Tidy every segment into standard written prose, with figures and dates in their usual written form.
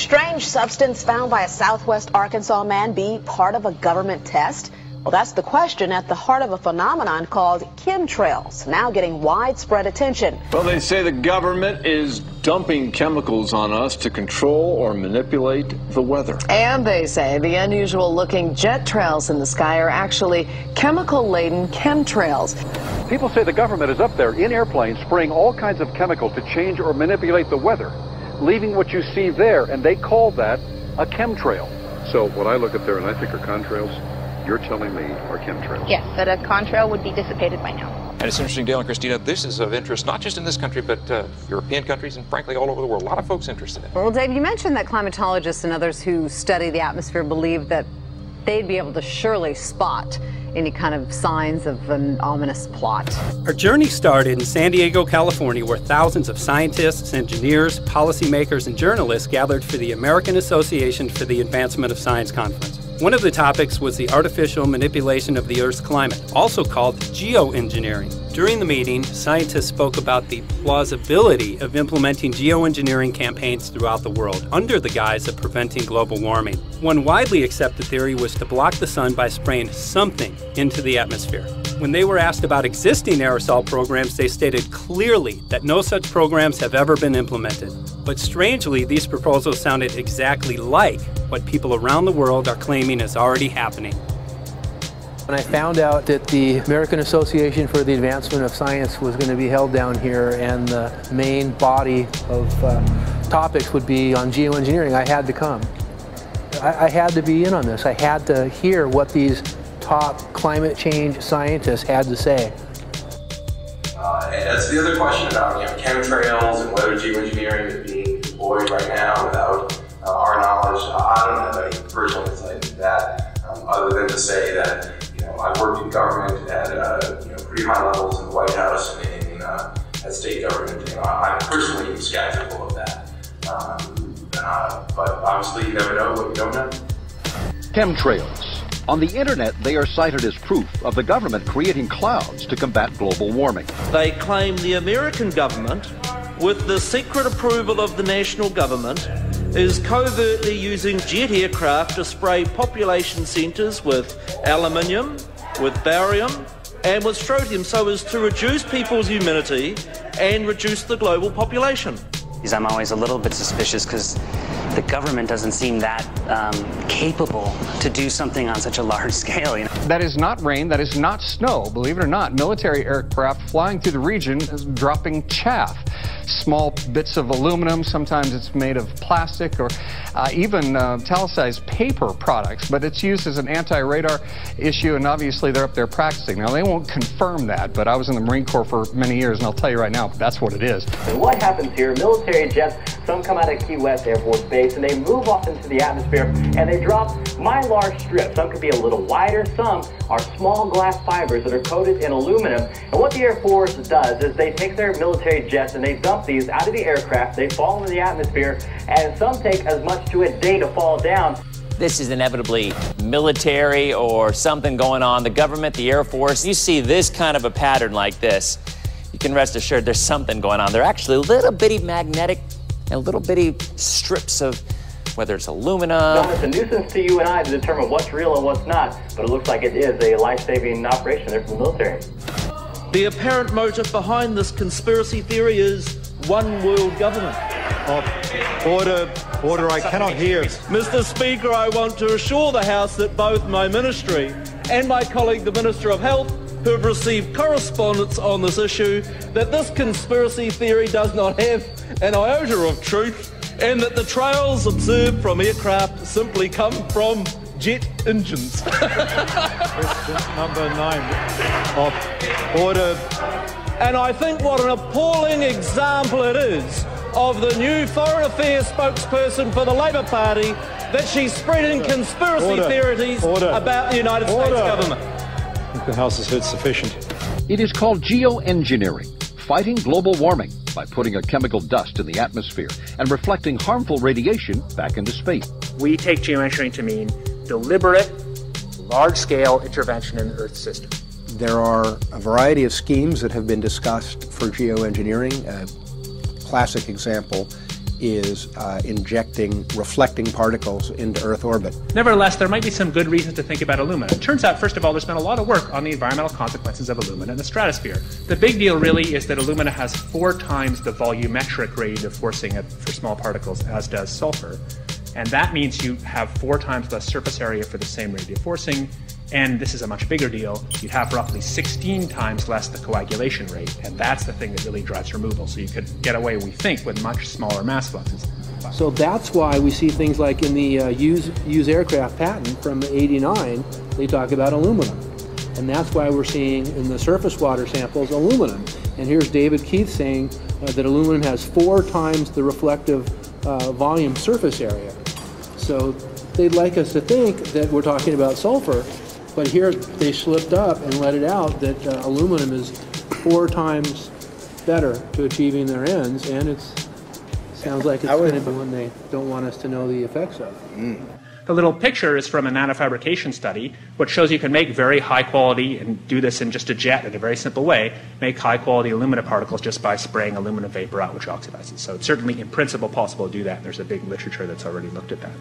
strange substance found by a southwest Arkansas man be part of a government test? Well, that's the question at the heart of a phenomenon called chemtrails, now getting widespread attention. Well, they say the government is dumping chemicals on us to control or manipulate the weather. And they say the unusual-looking jet trails in the sky are actually chemical-laden chemtrails. People say the government is up there in airplanes spraying all kinds of chemicals to change or manipulate the weather, leaving what you see there, and they call that a chemtrail. So what I look up there and I think are contrails, you're telling me are chemtrails? Yes, that a contrail would be dissipated by now. And it's interesting, Dale and Christina, this is of interest not just in this country, but European countries and frankly all over the world. A lot of folks interested in it. Well, Dave, you mentioned that climatologists and others who study the atmosphere believe that they'd be able to surely spot any kind of signs of an ominous plot. Our journey started in San Diego, California, where thousands of scientists, engineers, policymakers, and journalists gathered for the American Association for the Advancement of Science Conference. One of the topics was the artificial manipulation of the Earth's climate, also called geoengineering. During the meeting, scientists spoke about the plausibility of implementing geoengineering campaigns throughout the world under the guise of preventing global warming. One widely accepted theory was to block the sun by spraying something into the atmosphere. When they were asked about existing aerosol programs, they stated clearly that no such programs have ever been implemented. But strangely, these proposals sounded exactly like what people around the world are claiming is already happening. When I found out that the American Association for the Advancement of Science was going to be held down here and the main body of topics would be on geoengineering, I had to come. I had to be in on this. I had to hear what these top climate change scientists had to say. That's the other question about chemtrails and whether geoengineering is being deployed right now without our knowledge. I don't have any personal insight into that, other than to say that I've worked in government at pretty high levels in the White House and in at state government. I'm personally skeptical of that, but obviously you never know what you don't know. Chemtrails. On the internet, they are cited as proof of the government creating clouds to combat global warming. They claim the American government, with the secret approval of the national government, is covertly using jet aircraft to spray population centres with aluminium, with barium and with strontium so as to reduce people's humidity and reduce the global population. I'm always a little bit suspicious because the government doesn't seem that capable to do something on such a large scale. That is not rain, that is not snow, believe it or not. Military aircraft flying through the region is dropping chaff. Small bits of aluminum, sometimes it's made of plastic or even talicized paper products, but it's used as an anti-radar issue, and obviously they're up there practicing. Now, they won't confirm that, but I was in the Marine Corps for many years, and I'll tell you right now, that's what it is. And what happens here, military jets, some come out of Key West Air Force Base, and they move off into the atmosphere, and they drop mylar strips. Some could be a little wider, some are small glass fibers that are coated in aluminum. And what the Air Force does is they take their military jets and they dump these out of the aircraft, they fall into the atmosphere, and some take as much to a day to fall down. This is inevitably military or something going on. The government, the Air Force, you see this kind of a pattern like this, you can rest assured there's something going on. They're actually little bitty magnetic and little bitty strips of, whether it's aluminum. It's a nuisance to you and I to determine what's real and what's not, but it looks like it is a life-saving operation there from the military. The apparent motive behind this conspiracy theory is one world government. Order, I cannot hear. Mr. Speaker, I want to assure the House that both my ministry and my colleague, the Minister of Health, who have received correspondence on this issue, that this conspiracy theory does not have an iota of truth, and that the trails observed from aircraft simply come from jet engines. Question number 9. Order. And I think what an appalling example it is of the new Foreign Affairs spokesperson for the Labour Party that she's spreading conspiracy theories about the United States government. I think the House has heard sufficient. It is called geoengineering, fighting global warming by putting a chemical dust in the atmosphere and reflecting harmful radiation back into space. We take geoengineering to mean deliberate, large-scale intervention in the Earth system. There are a variety of schemes that have been discussed for geoengineering. A classic example is injecting reflecting particles into Earth orbit. Nevertheless, there might be some good reasons to think about alumina. It turns out, first of all, there's been a lot of work on the environmental consequences of alumina in the stratosphere. The big deal really is that alumina has 4 times the volumetric rate of forcing for small particles as does sulfur. And that means you have 4 times less surface area for the same rate of forcing. And this is a much bigger deal. You'd have roughly 16 times less the coagulation rate, and that's the thing that really drives removal. So you could get away, we think, with much smaller mass fluxes. So that's why we see things like in the use aircraft patent from '89, they talk about aluminum. And that's why we're seeing in the surface water samples aluminum. And here's David Keith saying that aluminum has 4 times the reflective volume surface area. So they'd like us to think that we're talking about sulfur, but here they slipped up and let it out that aluminum is 4 times better to achieving their ends, and it sounds like it's going to be one they don't want us to know the effects of. The little picture is from a nanofabrication study, which shows you can make very high quality, and do this in just a jet in a very simple way, make high quality alumina particles just by spraying aluminum vapor out, which oxidizes. So it's certainly in principle possible to do that, and there's a big literature that's already looked at that.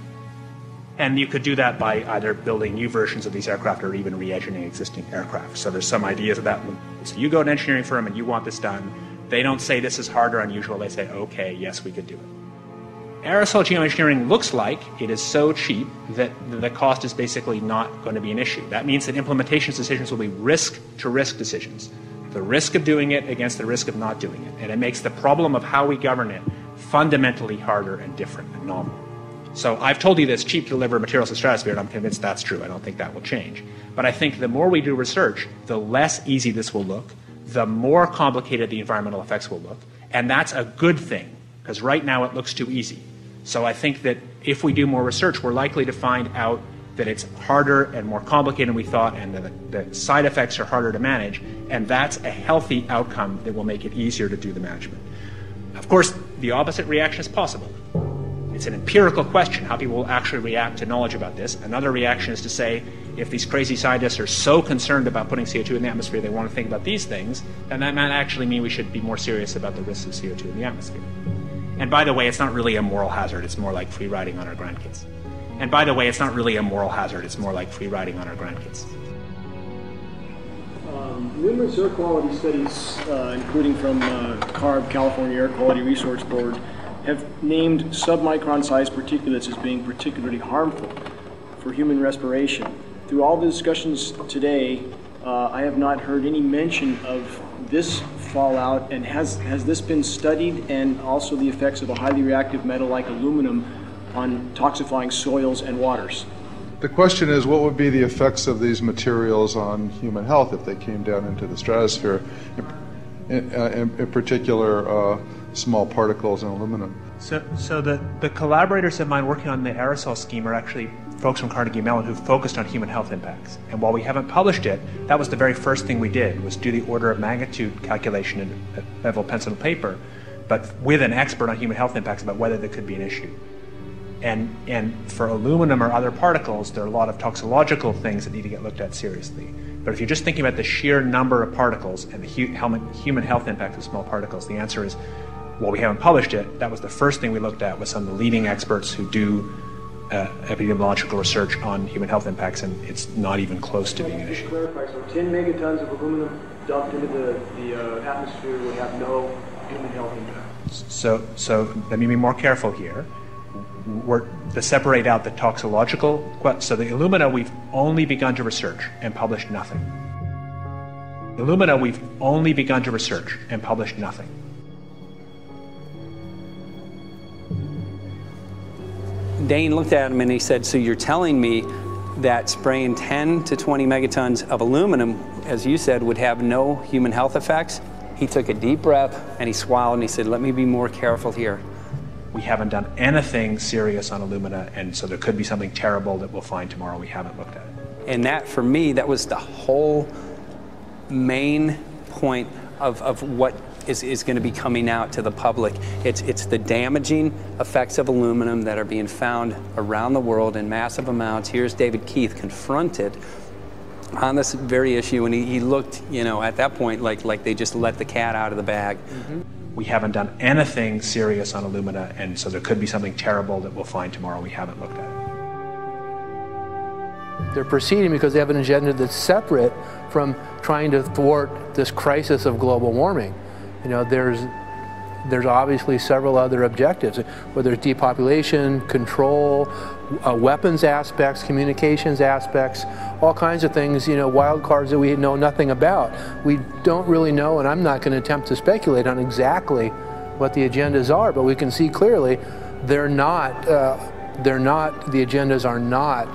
And you could do that by either building new versions of these aircraft or even re-engineering existing aircraft. So there's some ideas of that. So you go to an engineering firm and you want this done. They don't say this is hard or unusual. They say, okay, yes, we could do it. Aerosol geoengineering looks like it is so cheap that the cost is basically not going to be an issue. That means that implementation decisions will be risk-to-risk decisions. The risk of doing it against the risk of not doing it. And it makes the problem of how we govern it fundamentally harder and different and novel. So I've told you that it's cheap to deliver materials to the stratosphere, and I'm convinced that's true. I don't think that will change. But I think the more we do research, the less easy this will look, the more complicated the environmental effects will look. And that's a good thing, because right now it looks too easy. So I think that if we do more research, we're likely to find out that it's harder and more complicated than we thought, and the side effects are harder to manage. And that's a healthy outcome that will make it easier to do the management. Of course, the opposite reaction is possible. It's an empirical question, how people will actually react to knowledge about this. Another reaction is to say, if these crazy scientists are so concerned about putting CO2 in the atmosphere, they want to think about these things, then that might actually mean we should be more serious about the risks of CO2 in the atmosphere. And by the way, it's not really a moral hazard, it's more like free riding on our grandkids. And by the way, it's not really a moral hazard, it's more like free riding on our grandkids. Numerous air quality studies, including from CARB, California Air Quality Resource Board, have named submicron-sized particulates as being particularly harmful for human respiration. Through all the discussions today, I have not heard any mention of this fallout, and has this been studied, and also the effects of a highly reactive metal like aluminum on toxifying soils and waters? The question is, what would be the effects of these materials on human health if they came down into the stratosphere, in particular small particles and aluminum? So the collaborators of mine working on the aerosol scheme are actually folks from Carnegie Mellon who focused on human health impacts. And while we haven't published it, that was the very first thing we did, was do the order of magnitude calculation in level pencil and paper, but with an expert on human health impacts about whether there could be an issue. And for aluminum or other particles, there are a lot of toxicological things that need to get looked at seriously. But if you're just thinking about the sheer number of particles and the human health impact of small particles, the answer is, well, we haven't published it. That was the first thing we looked at with some of the leading experts who do epidemiological research on human health impacts, and it's not even close to being an issue. Clarify, so 10 megatons of aluminum dumped into the atmosphere would have no human health impact. So let me be more careful here. To separate out the toxicological, so the alumina we've only begun to research and published nothing. Alumina we've only begun to research and published nothing. Dane looked at him and he said, so you're telling me that spraying 10 to 20 megatons of aluminum, as you said, would have no human health effects? He took a deep breath and he swallowed and he said, let me be more careful here. We haven't done anything serious on alumina, and so there could be something terrible that we'll find tomorrow. We haven't looked at it. And that, for me, that was the whole main point of what is going to be coming out to the public. It's the damaging effects of aluminum that are being found around the world in massive amounts. Here's David Keith confronted on this very issue, and he looked, you know, at that point like they just let the cat out of the bag. Mm-hmm. we haven't done anything serious on Illumina, and so there could be something terrible that we'll find tomorrow. We haven't looked at it. They're proceeding because they have an agenda that's separate from trying to thwart this crisis of global warming. You know, there's obviously several other objectives, whether it's depopulation, control, weapons aspects, communications aspects, all kinds of things, you know, wild cards that we know nothing about. We don't really know, and I'm not going to attempt to speculate on exactly what the agendas are, but we can see clearly the agendas are not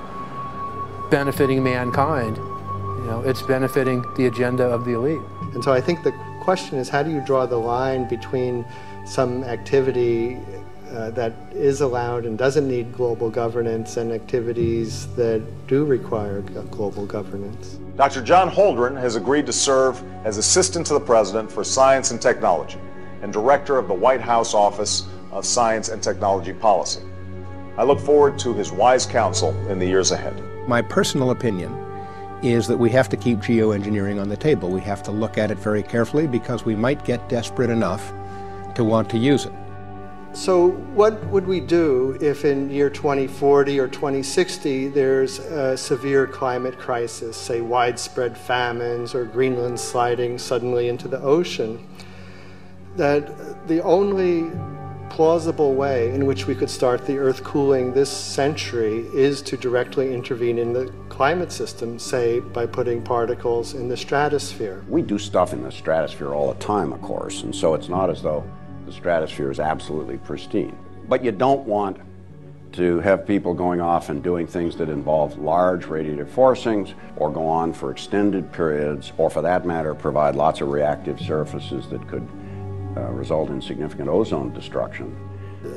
benefiting mankind. You know, it's benefiting the agenda of the elite. And so I think the question is, how do you draw the line between some activity that is allowed and doesn't need global governance and activities that do require global governance? Dr. John Holdren has agreed to serve as Assistant to the President for Science and Technology and Director of the White House Office of Science and Technology Policy. I look forward to his wise counsel in the years ahead. My personal opinion is that we have to keep geoengineering on the table. We have to look at it very carefully because we might get desperate enough to want to use it. So what would we do if in year 2040 or 2060 there's a severe climate crisis, say widespread famines or Greenland sliding suddenly into the ocean? That the only plausible way in which we could start the Earth cooling this century is to directly intervene in the climate system, say by putting particles in the stratosphere. We do stuff in the stratosphere all the time, of course, and so it's not as though the stratosphere is absolutely pristine. But you don't want to have people going off and doing things that involve large radiative forcings or go on for extended periods, or for that matter provide lots of reactive surfaces that could result in significant ozone destruction.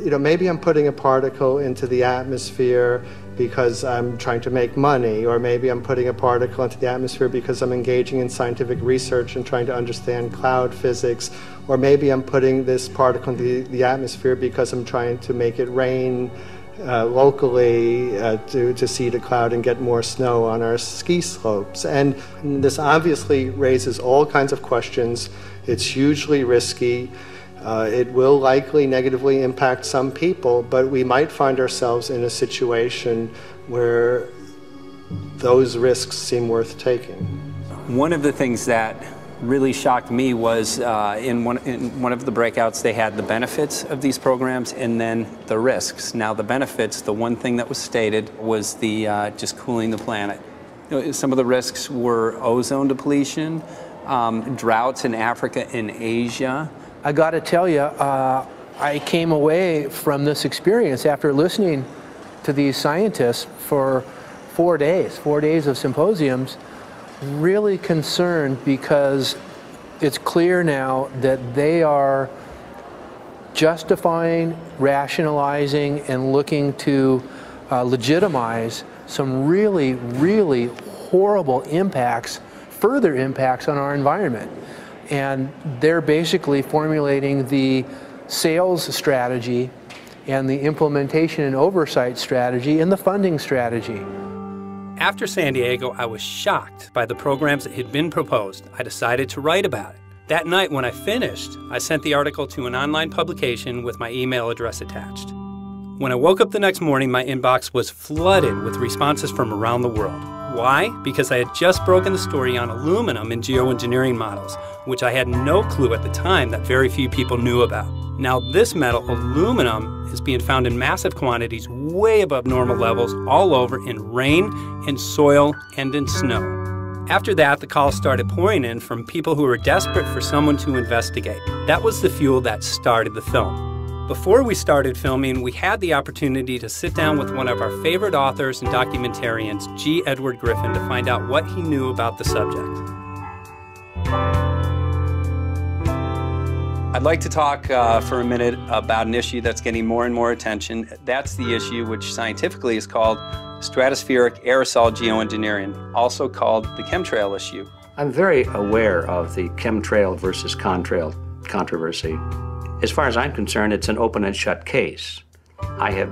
You know, maybe I'm putting a particle into the atmosphere because I'm trying to make money, or maybe I'm putting a particle into the atmosphere because I'm engaging in scientific research and trying to understand cloud physics, or maybe I'm putting this particle into the atmosphere because I'm trying to make it rain locally to seed a cloud and get more snow on our ski slopes. And this obviously raises all kinds of questions. It's hugely risky. It will likely negatively impact some people, but we might find ourselves in a situation where those risks seem worth taking. One of the things that really shocked me was in one of the breakouts they had the benefits of these programs and then the risks. Now the benefits, the one thing that was stated was the just cooling the planet. You know, some of the risks were ozone depletion, droughts in Africa and Asia. I got to tell you, I came away from this experience after listening to these scientists for 4 days of symposiums, really concerned because it's clear now that they are justifying, rationalizing, and looking to legitimize some really, really horrible impacts, further impacts on our environment. And they're basically formulating the sales strategy and the implementation and oversight strategy and the funding strategy. After San Diego, I was shocked by the programs that had been proposed. I decided to write about it. That night when I finished, I sent the article to an online publication with my email address attached. When I woke up the next morning, my inbox was flooded with responses from around the world. Why? Because I had just broken the story on aluminum in geoengineering models, which I had no clue at the time that very few people knew about. Now this metal, aluminum, is being found in massive quantities way above normal levels all over in rain, in soil, and in snow. After that, the calls started pouring in from people who were desperate for someone to investigate. That was the fuel that started the film. Before we started filming, we had the opportunity to sit down with one of our favorite authors and documentarians, G. Edward Griffin, to find out what he knew about the subject. I'd like to talk for a minute about an issue that's getting more and more attention. That's the issue which scientifically is called stratospheric aerosol geoengineering, also called the chemtrail issue. I'm very aware of the chemtrail versus contrail controversy. As far as I'm concerned, it's an open and shut case. I have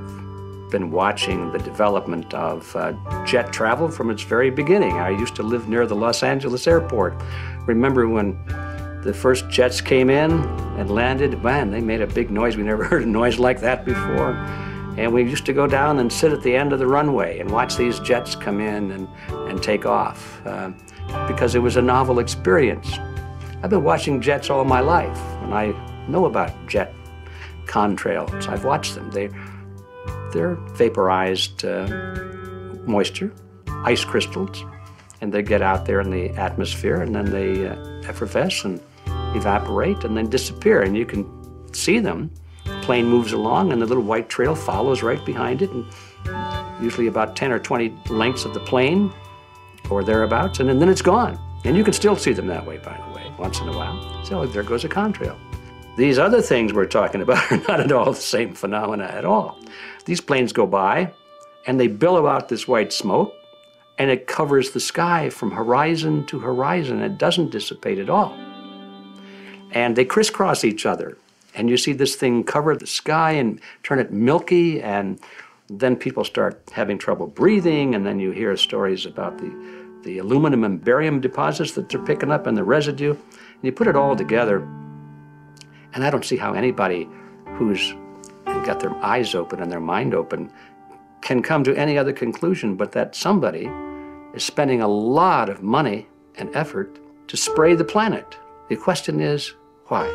been watching the development of jet travel from its very beginning. I used to live near the Los Angeles airport. Remember when the first jets came in and landed, man, they made a big noise. We never heard a noise like that before. And we used to go down and sit at the end of the runway and watch these jets come in and take off because it was a novel experience. I've been watching jets all my life, and I know about jet contrails. I've watched them. They're vaporized moisture, ice crystals, and they get out there in the atmosphere, and then they effervesce and evaporate and then disappear, and you can see them. The plane moves along, and the little white trail follows right behind it, and usually about 10 or 20 lengths of the plane or thereabouts, and then it's gone. And you can still see them that way, by the way, once in a while. So there goes a contrail. These other things we're talking about are not at all the same phenomena at all. These planes go by, and they billow out this white smoke, and it covers the sky from horizon to horizon. It doesn't dissipate at all. And they crisscross each other. And you see this thing cover the sky and turn it milky, and then people start having trouble breathing, and then you hear stories about the aluminum and barium deposits that they're picking up and the residue. And you put it all together, and I don't see how anybody who's got their eyes open and their mind open can come to any other conclusion but that somebody is spending a lot of money and effort to spray the planet. The question is, why?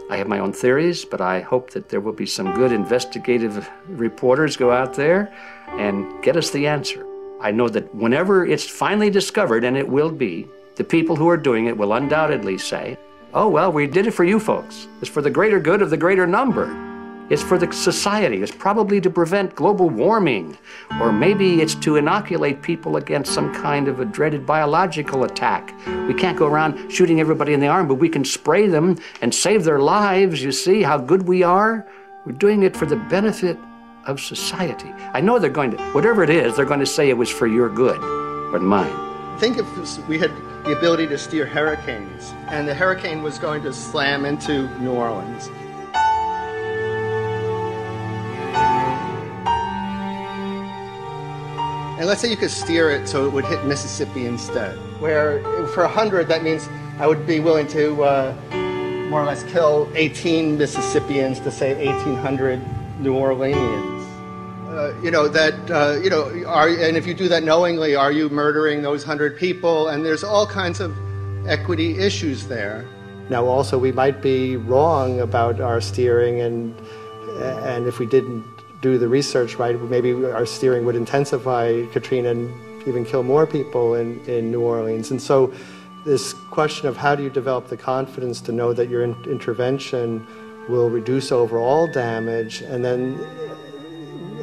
I have my own theories, but I hope that there will be some good investigative reporters go out there and get us the answer. I know that whenever it's finally discovered, and it will be, the people who are doing it will undoubtedly say, oh, well, we did it for you folks. It's for the greater good of the greater number. It's for the society. It's probably to prevent global warming. Or maybe it's to inoculate people against some kind of a dreaded biological attack. We can't go around shooting everybody in the arm, but we can spray them and save their lives. You see how good we are? We're doing it for the benefit of society. I know they're going to, whatever it is, they're going to say it was for your good or mine. Think if we had the ability to steer hurricanes, and the hurricane was going to slam into New Orleans. And let's say you could steer it so it would hit Mississippi instead, where for 100, that means I would be willing to more or less kill 18 Mississippians to save 1,800 New Orleanians. And if you do that knowingly, are you murdering those 100 people? And there's all kinds of equity issues there. Now, also, we might be wrong about our steering, and if we didn't do the research right, maybe our steering would intensify Katrina and even kill more people in New Orleans. And so this question of how do you develop the confidence to know that your intervention will reduce overall damage, and then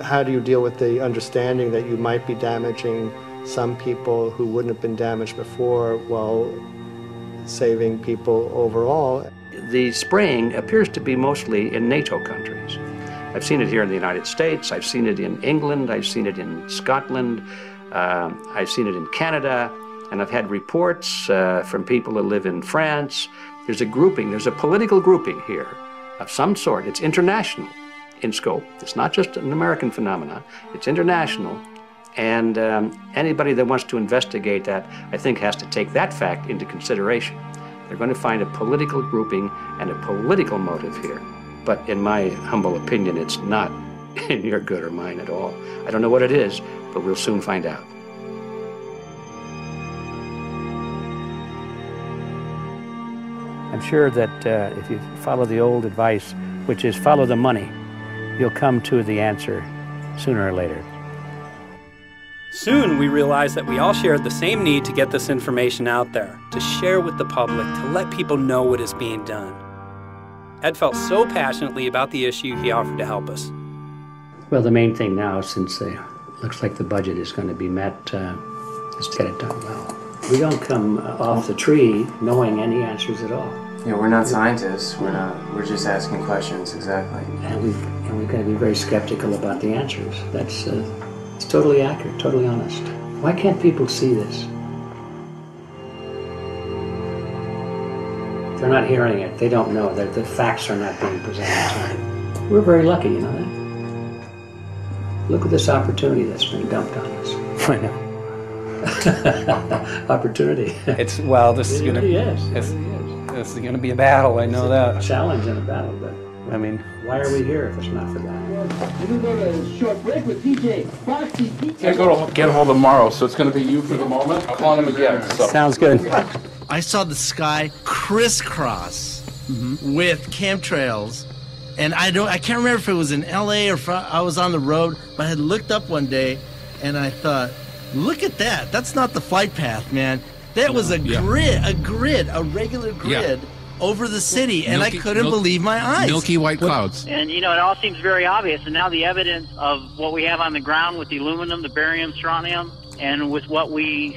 how do you deal with the understanding that you might be damaging some people who wouldn't have been damaged before while saving people overall? The spraying appears to be mostly in NATO countries. I've seen it here in the United States, I've seen it in England, I've seen it in Scotland, I've seen it in Canada, and I've had reports from people who live in France. There's a grouping, there's a political grouping here of some sort. It's international in scope. It's not just an American phenomenon, it's international. And anybody that wants to investigate that, I think, has to take that fact into consideration. They're going to find a political grouping and a political motive here. But in my humble opinion, it's not in your good or mine at all. I don't know what it is, but we'll soon find out. I'm sure that if you follow the old advice, which is follow the money, you'll come to the answer sooner or later. Soon we realized that we all shared the same need to get this information out there, to share with the public, to let people know what is being done. Ed felt so passionately about the issue, he offered to help us. Well, the main thing now, since it looks like the budget is going to be met, is to get it done well. We don't come off the tree knowing any answers at all. Yeah, we're not scientists. We're just asking questions, exactly. And we've got to be very skeptical about the answers. That's it's totally accurate, totally honest. Why can't people see this? They're not hearing it. They don't know that the facts are not being presented to them. We're very lucky, you know that? Look at this opportunity that's been dumped on us. I know. Opportunity. It's, well, this is going to... Yes. This This is going to be a battle, I know that. Challenge and a battle, but I mean, why are we here if it's not for that? We're going to go to a short break with DJ Foxy. I go to get hold tomorrow, so it's going to be you for the moment. I'll call him again. So. Sounds good. I saw the sky crisscross with chemtrails, and I can't remember if it was in LA or I was on the road, but I had looked up one day, and I thought, look at that. That's not the flight path, man. That was a grid, a regular grid. Yeah. Over the city, and I couldn't believe my eyes. Milky white clouds. And, you know, it all seems very obvious, and now the evidence of what we have on the ground with the aluminum, the barium, strontium, and with what we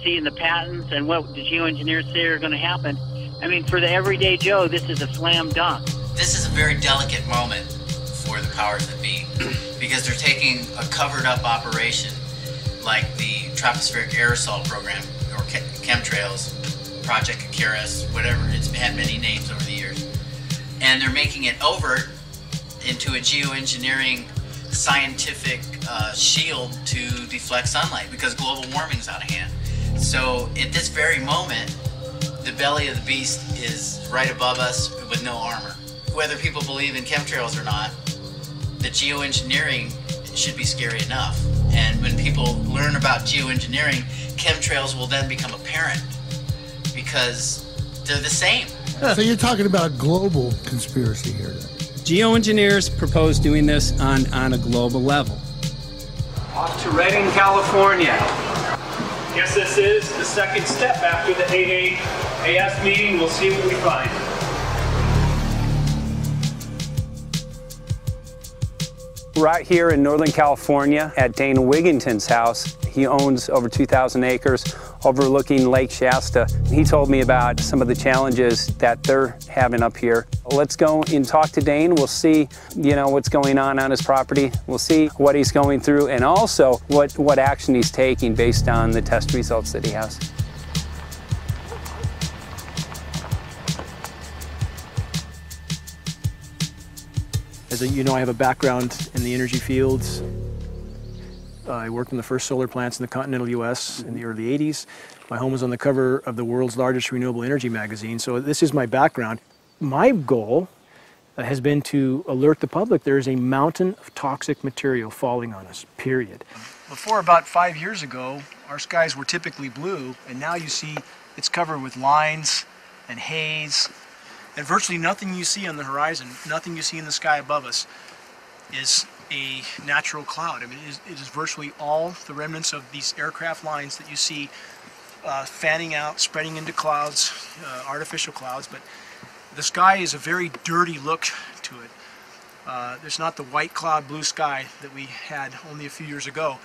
see in the patents and what the geoengineers say are going to happen, I mean, for the everyday Joe, this is a slam dunk. This is a very delicate moment for the powers that be, because they're taking a covered-up operation like the tropospheric aerosol program, or chemtrails, Project Icarus, whatever, it's had many names over the years. And they're making it overt into a geoengineering scientific shield to deflect sunlight because global warming's out of hand. So at this very moment, the belly of the beast is right above us with no armor. Whether people believe in chemtrails or not, the geoengineering should be scary enough. And when people learn about geoengineering, chemtrails will then become apparent, because they're the same. So you're talking about global conspiracy here then? Geoengineers propose doing this on a global level. Off to Redding, California. Guess this is the second step after the 8 AS meeting. We'll see what we find. Right here in Northern California at Dana Wigington's house. He owns over 2,000 acres overlooking Lake Shasta. He told me about some of the challenges that they're having up here. Let's go and talk to Dane. We'll see, you know, what's going on his property. We'll see what he's going through and also what action he's taking based on the test results that he has. As you know, I have a background in the energy fields. I worked in the first solar plants in the continental U.S. in the early 80s. My home was on the cover of the world's largest renewable energy magazine, so this is my background. My goal has been to alert the public there is a mountain of toxic material falling on us, period. Before about 5 years ago, our skies were typically blue, and now you see it's covered with lines and haze. And virtually nothing you see on the horizon, nothing you see in the sky above us is a natural cloud. I mean, it is virtually all the remnants of these aircraft lines that you see fanning out, spreading into clouds, artificial clouds. But the sky is a very dirty look to it. There's not the white cloud blue sky that we had only a few years ago,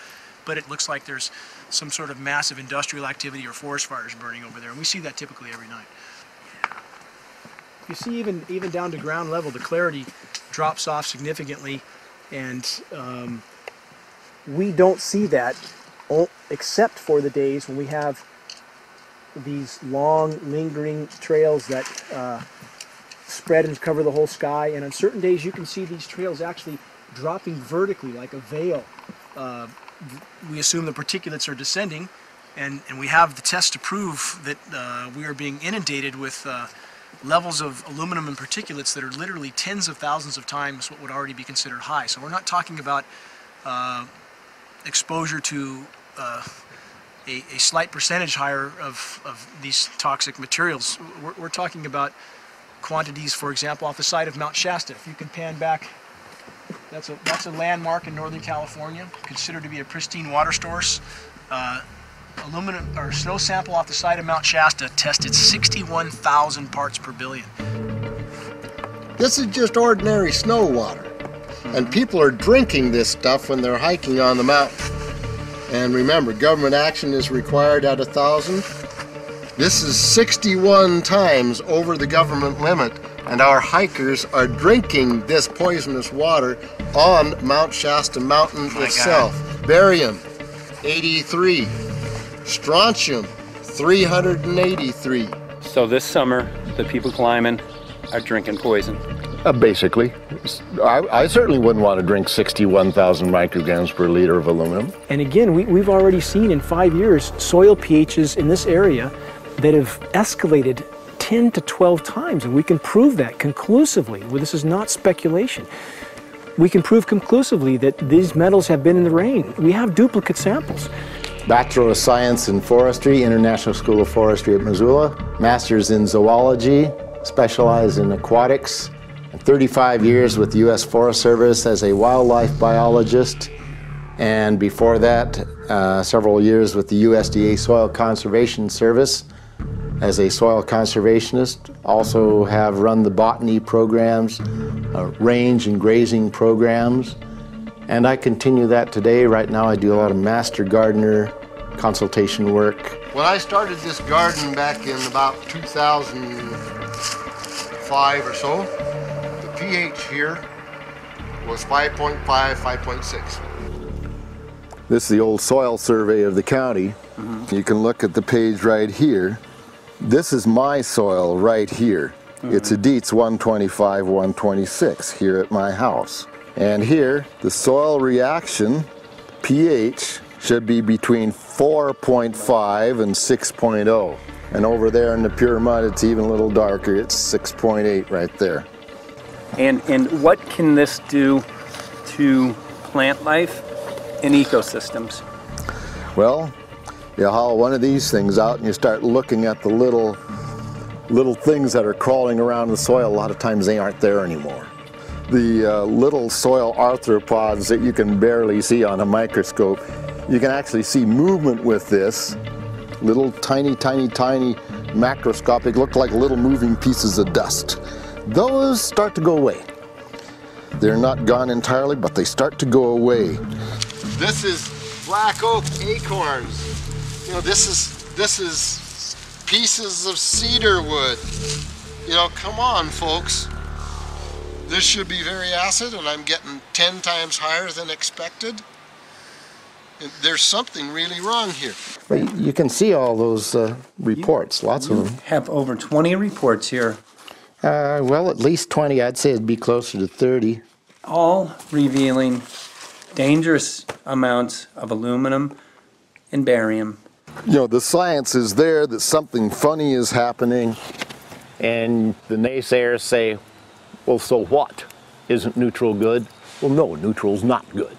but it looks like there's some sort of massive industrial activity or forest fires burning over there. And we see that typically every night. You see even down to ground level, the clarity drops off significantly, and we don't see that except for the days when we have these long, lingering trails that spread and cover the whole sky, and on certain days you can see these trails actually dropping vertically like a veil. We assume the particulates are descending, and we have the tests to prove that we are being inundated with levels of aluminum and particulates that are literally tens of thousands of times what would already be considered high. So we're not talking about exposure to a slight percentage higher of these toxic materials. We're talking about quantities, for example, off the side of Mount Shasta. If you can pan back, that's a landmark in Northern California, considered to be a pristine water source. Aluminum or snow sample off the side of Mount Shasta tested 61,000 parts per billion. This is just ordinary snow water, and people are drinking this stuff when they're hiking on the mountain. And remember, government action is required at 1,000. This is 61 times over the government limit, and our hikers are drinking this poisonous water on Mount Shasta Mountain itself. God. Barium, 83. Strontium, 383. So this summer, the people climbing are drinking poison. Basically. I certainly wouldn't want to drink 61,000 micrograms per liter of aluminum. And again, we've already seen in 5 years soil pHs in this area that have escalated 10 to 12 times, and we can prove that conclusively. Well, this is not speculation. We can prove conclusively that these metals have been in the rain. We have duplicate samples. Bachelor of Science in Forestry, International School of Forestry at Missoula. Master's in Zoology, specialized in aquatics. 35 years with the U.S. Forest Service as a wildlife biologist. And before that, several years with the USDA Soil Conservation Service as a soil conservationist. Also have run the botany programs, range and grazing programs. And I continue that today. Right now I do a lot of master gardener consultation work. When I started this garden back in about 2005 or so, the pH here was 5.5, 5.6. This is the old soil survey of the county. You can look at the page right here. This is my soil right here. It's a Dietz 125, 126 here at my house. And here, the soil reaction pH should be between 4.5 and 6.0. And over there in the pure mud, it's even a little darker. It's 6.8 right there. And what can this do to plant life and ecosystems? Well, you haul one of these things out and you start looking at the little things that are crawling around the soil. A lot of times they aren't there anymore. The little soil arthropods that you can barely see on a microscope, you can actually see movement with this. Little tiny macroscopic, look like little moving pieces of dust. Those start to go away. They're not gone entirely, but they start to go away. This is black oak acorns. You know, this is pieces of cedar wood. You know, come on, folks. This should be very acid, and I'm getting 10 times higher than expected. There's something really wrong here. But you can see all those reports, lots of them. Have over 20 reports here. Well, at least 20. I'd say it'd be closer to 30. All revealing dangerous amounts of aluminum and barium. You know, the science is there that something funny is happening, and the naysayers say, well, so what? Isn't neutral good? Well, no, neutral's not good.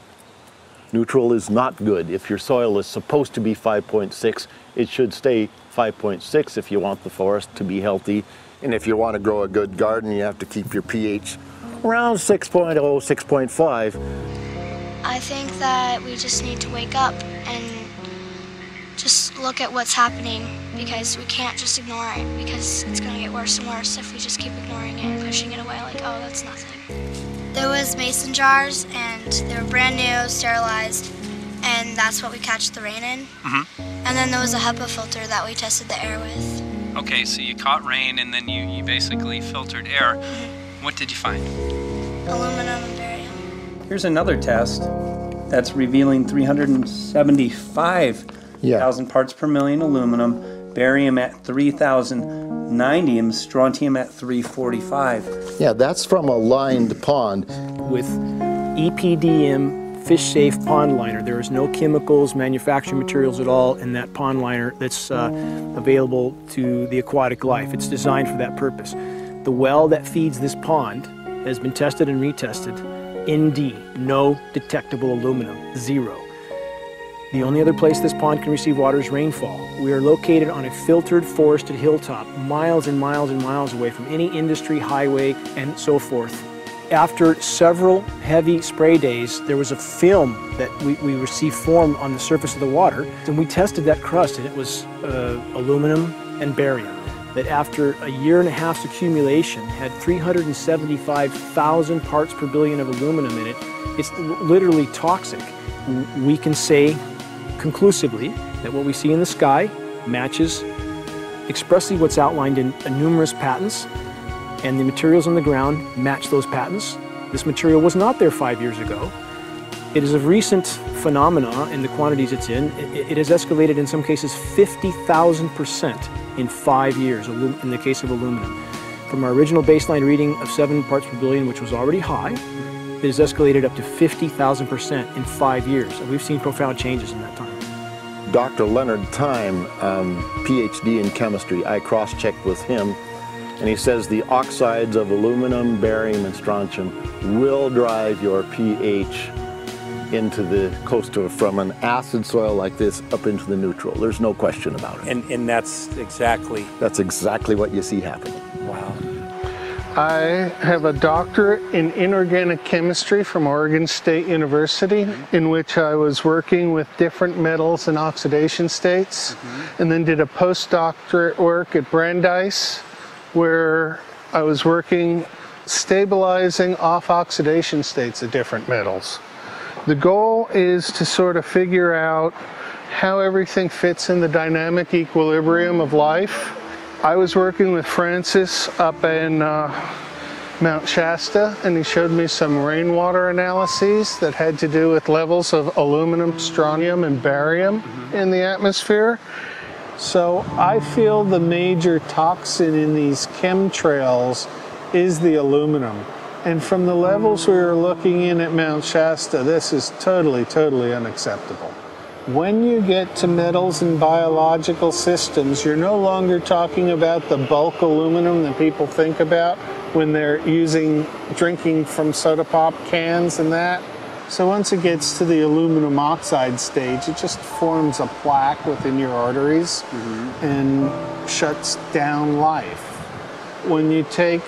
Neutral is not good. If your soil is supposed to be 5.6, it should stay 5.6 if you want the forest to be healthy. And if you want to grow a good garden, you have to keep your pH around 6.0, 6.5. I think that we just need to wake up and just look at what's happening, because we can't just ignore it, because it's going to get worse and worse if we just keep ignoring it and pushing it away like, oh, that's nothing. There was mason jars, and they were brand new, sterilized, and that's what we catch the rain in. And then there was a HEPA filter that we tested the air with. Okay, so you caught rain and then you basically filtered air. What did you find? Aluminum and barium. Here's another test that's revealing 375,000 parts per million aluminum, barium at 3,090, and strontium at 345. Yeah, that's from a lined pond. With EPDM fish-safe pond liner. There is no chemicals, manufacturing materials at all in that pond liner that's available to the aquatic life. It's designed for that purpose. The well that feeds this pond has been tested and retested. ND, no detectable aluminum, 0. The only other place this pond can receive water is rainfall. We are located on a filtered, forested hilltop, miles and miles and miles away from any industry, highway, and so forth. After several heavy spray days, there was a film that we received formed on the surface of the water, and we tested that crust, and it was aluminum and barium. That after a year and a half's accumulation had 375,000 parts per billion of aluminum in it. It's literally toxic. We can say conclusively that what we see in the sky matches expressly what's outlined in numerous patents, and the materials on the ground match those patents. This material was not there 5 years ago. It is a recent phenomena in the quantities it's in. It has escalated in some cases 50,000% in 5 years in the case of aluminum. From our original baseline reading of 7 parts per billion, which was already high, it has escalated up to 50,000% in 5 years. And we've seen profound changes in that time. Dr. Leonard Time, PhD in chemistry, I cross-checked with him And he says the oxides of aluminum, barium, and strontium will drive your pH into the coastal, from an acid soil like this up into the neutral. There's no question about it. And that's exactly... That's exactly what you see happening. Wow. I have a doctorate in inorganic chemistry from Oregon State University, in which I was working with different metals and oxidation states, and then did a postdoctorate work at Brandeis, where I was working stabilizing off-oxidation states of different metals. The goal is to sort of figure out how everything fits in the dynamic equilibrium of life. I was working with Francis up in Mount Shasta, and he showed me some rainwater analyses that had to do with levels of aluminum, strontium, and barium in the atmosphere. So I feel the major toxin in these chemtrails is the aluminum. And from the levels we were looking in at Mount Shasta, this is totally, totally unacceptable. When you get to metals and biological systems, you're no longer talking about the bulk aluminum that people think about when they're drinking from soda pop cans and that. So once it gets to the aluminum oxide stage, it just forms a plaque within your arteries and shuts down life. When you take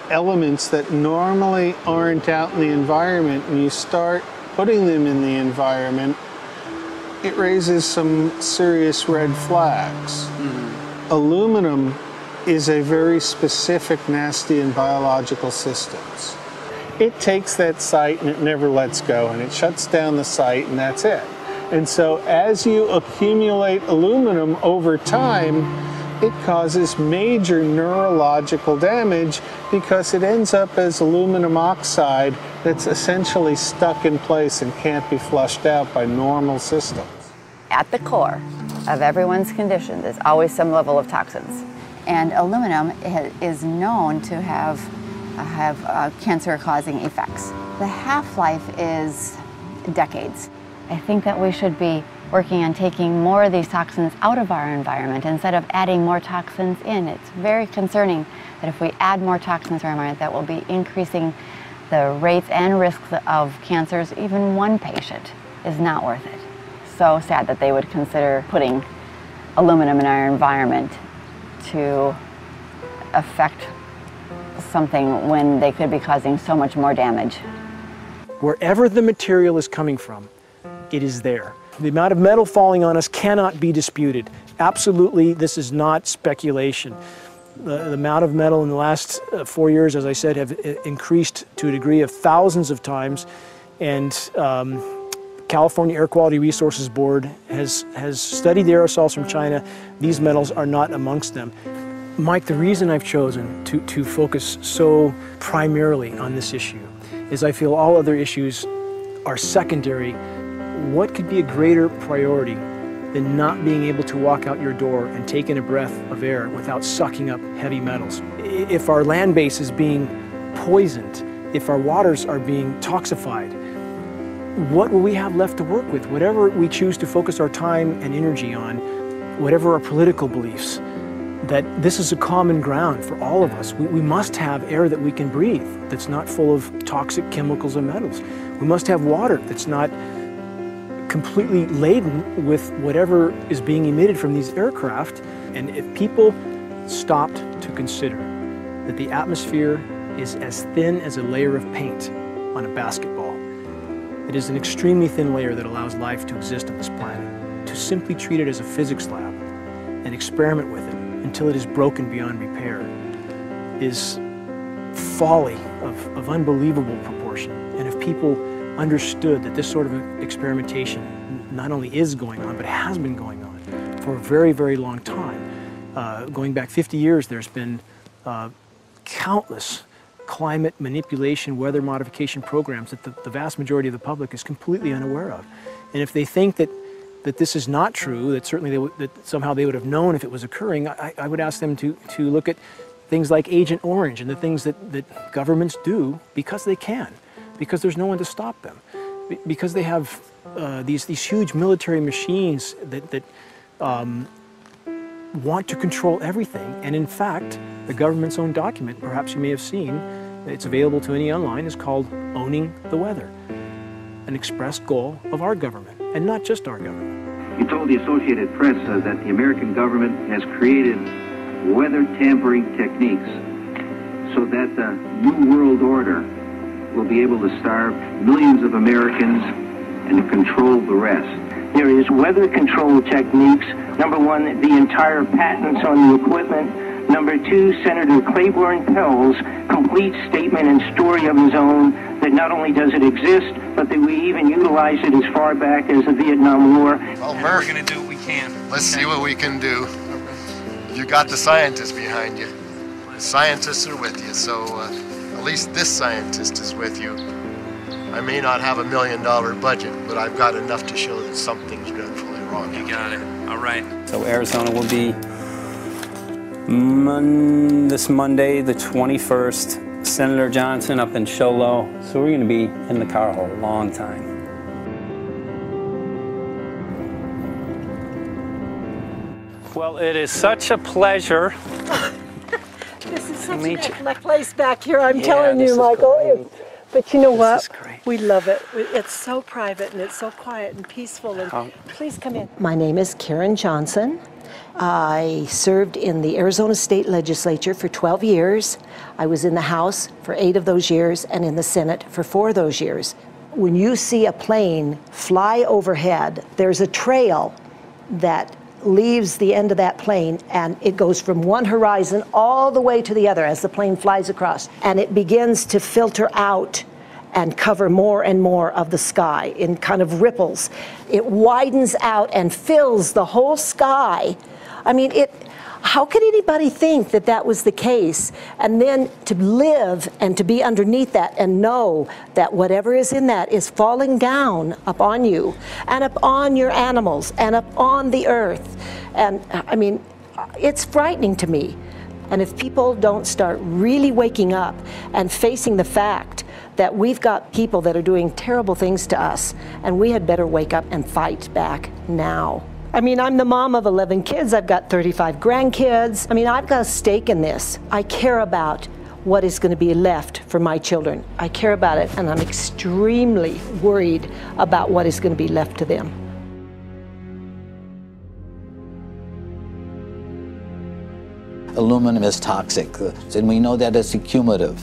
elements that normally aren't out in the environment and you start putting them in the environment, it raises some serious red flags. Aluminum is a very specific, nasty and biological systems. It takes that site and it never lets go, and it shuts down the site, and that's it. And so as you accumulate aluminum over time, it causes major neurological damage because it ends up as aluminum oxide that's essentially stuck in place and can't be flushed out by normal systems. At the core of everyone's condition, there's always some level of toxins. And aluminum is known to have cancer-causing effects. The half-life is decades. I think that we should be working on taking more of these toxins out of our environment instead of adding more toxins in. It's very concerning that if we add more toxins to our environment, that will be increasing the rates and risks of cancers. Even one patient is not worth it. So sad that they would consider putting aluminum in our environment to affect something when they could be causing so much more damage. Wherever the material is coming from, it is there. The amount of metal falling on us cannot be disputed. Absolutely, this is not speculation. The amount of metal in the last 4 years, as I said, have increased to a degree of thousands of times, and California Air Quality Resources Board has studied the aerosols from China. These metals are not amongst them. Mike, the reason I've chosen to focus so primarily on this issue is I feel all other issues are secondary. What could be a greater priority than not being able to walk out your door and take in a breath of air without sucking up heavy metals? If our land base is being poisoned, if our waters are being toxified, what will we have left to work with? Whatever we choose to focus our time and energy on, whatever our political beliefs, that this is a common ground for all of us. We must have air that we can breathe that's not full of toxic chemicals and metals. We must have water that's not completely laden with whatever is being emitted from these aircraft. And if people stopped to consider that the atmosphere is as thin as a layer of paint on a basketball, it is an extremely thin layer that allows life to exist on this planet. To simply treat it as a physics lab and experiment with it until it is broken beyond repair is folly of unbelievable proportion. And if people understood that this sort of experimentation not only is going on, but has been going on for a very, very long time. Going back 50 years, there's been countless climate manipulation, weather modification programs that the vast majority of the public is completely unaware of. And if they think that this is not true, that certainly that somehow they would have known if it was occurring, I would ask them to look at things like Agent Orange and the things that governments do because they can, because there's no one to stop them, because they have these huge military machines that want to control everything. And in fact, the government's own document, perhaps you may have seen, it's available to any online, is called Owning the Weather, an express goal of our government, and not just our government. He told the Associated Press that the American government has created weather tampering techniques so that the New World Order will be able to starve millions of Americans and control the rest. There is weather control techniques. Number one, the entire patents on the equipment. Number two, Senator Claiborne Pell's complete statement and story of his own that not only does it exist, but that we even utilize it as far back as the Vietnam War. Well, Murph, we're going to do what we can. Let's see what we can do. You got the scientists behind you. The scientists are with you, so at least this scientist is with you. I may not have $1 million budget, but I've got enough to show that something's dreadfully wrong. You got it. All right. So Arizona will be this Monday, the 21st. Senator Johnson up in Show Low. So we're going to be in the car a whole long time. Well, it is such a pleasure. This is such an excellent place back here, I'm telling you, Michael. But you know what? We love it. It's so private and it's so quiet and peaceful. And please come in. My name is Karen Johnson. I served in the Arizona State Legislature for 12 years. I was in the House for 8 of those years and in the Senate for 4 of those years. When you see a plane fly overhead, there's a trail that leaves the end of that plane, and it goes from one horizon all the way to the other as the plane flies across, and it begins to filter out and cover more and more of the sky in kind of ripples. It widens out and fills the whole sky. I mean, how could anybody think that that was the case? And then to live and to be underneath that and know that whatever is in that is falling down upon you and upon your animals and upon the earth. And I mean, it's frightening to me. And if people don't start really waking up and facing the fact that we've got people that are doing terrible things to us, and we had better wake up and fight back now. I mean, I'm the mom of 11 kids. I've got 35 grandkids. I mean, I've got a stake in this. I care about what is going to be left for my children. I care about it, and I'm extremely worried about what is going to be left to them. Aluminum is toxic, and we know that it's accumulative.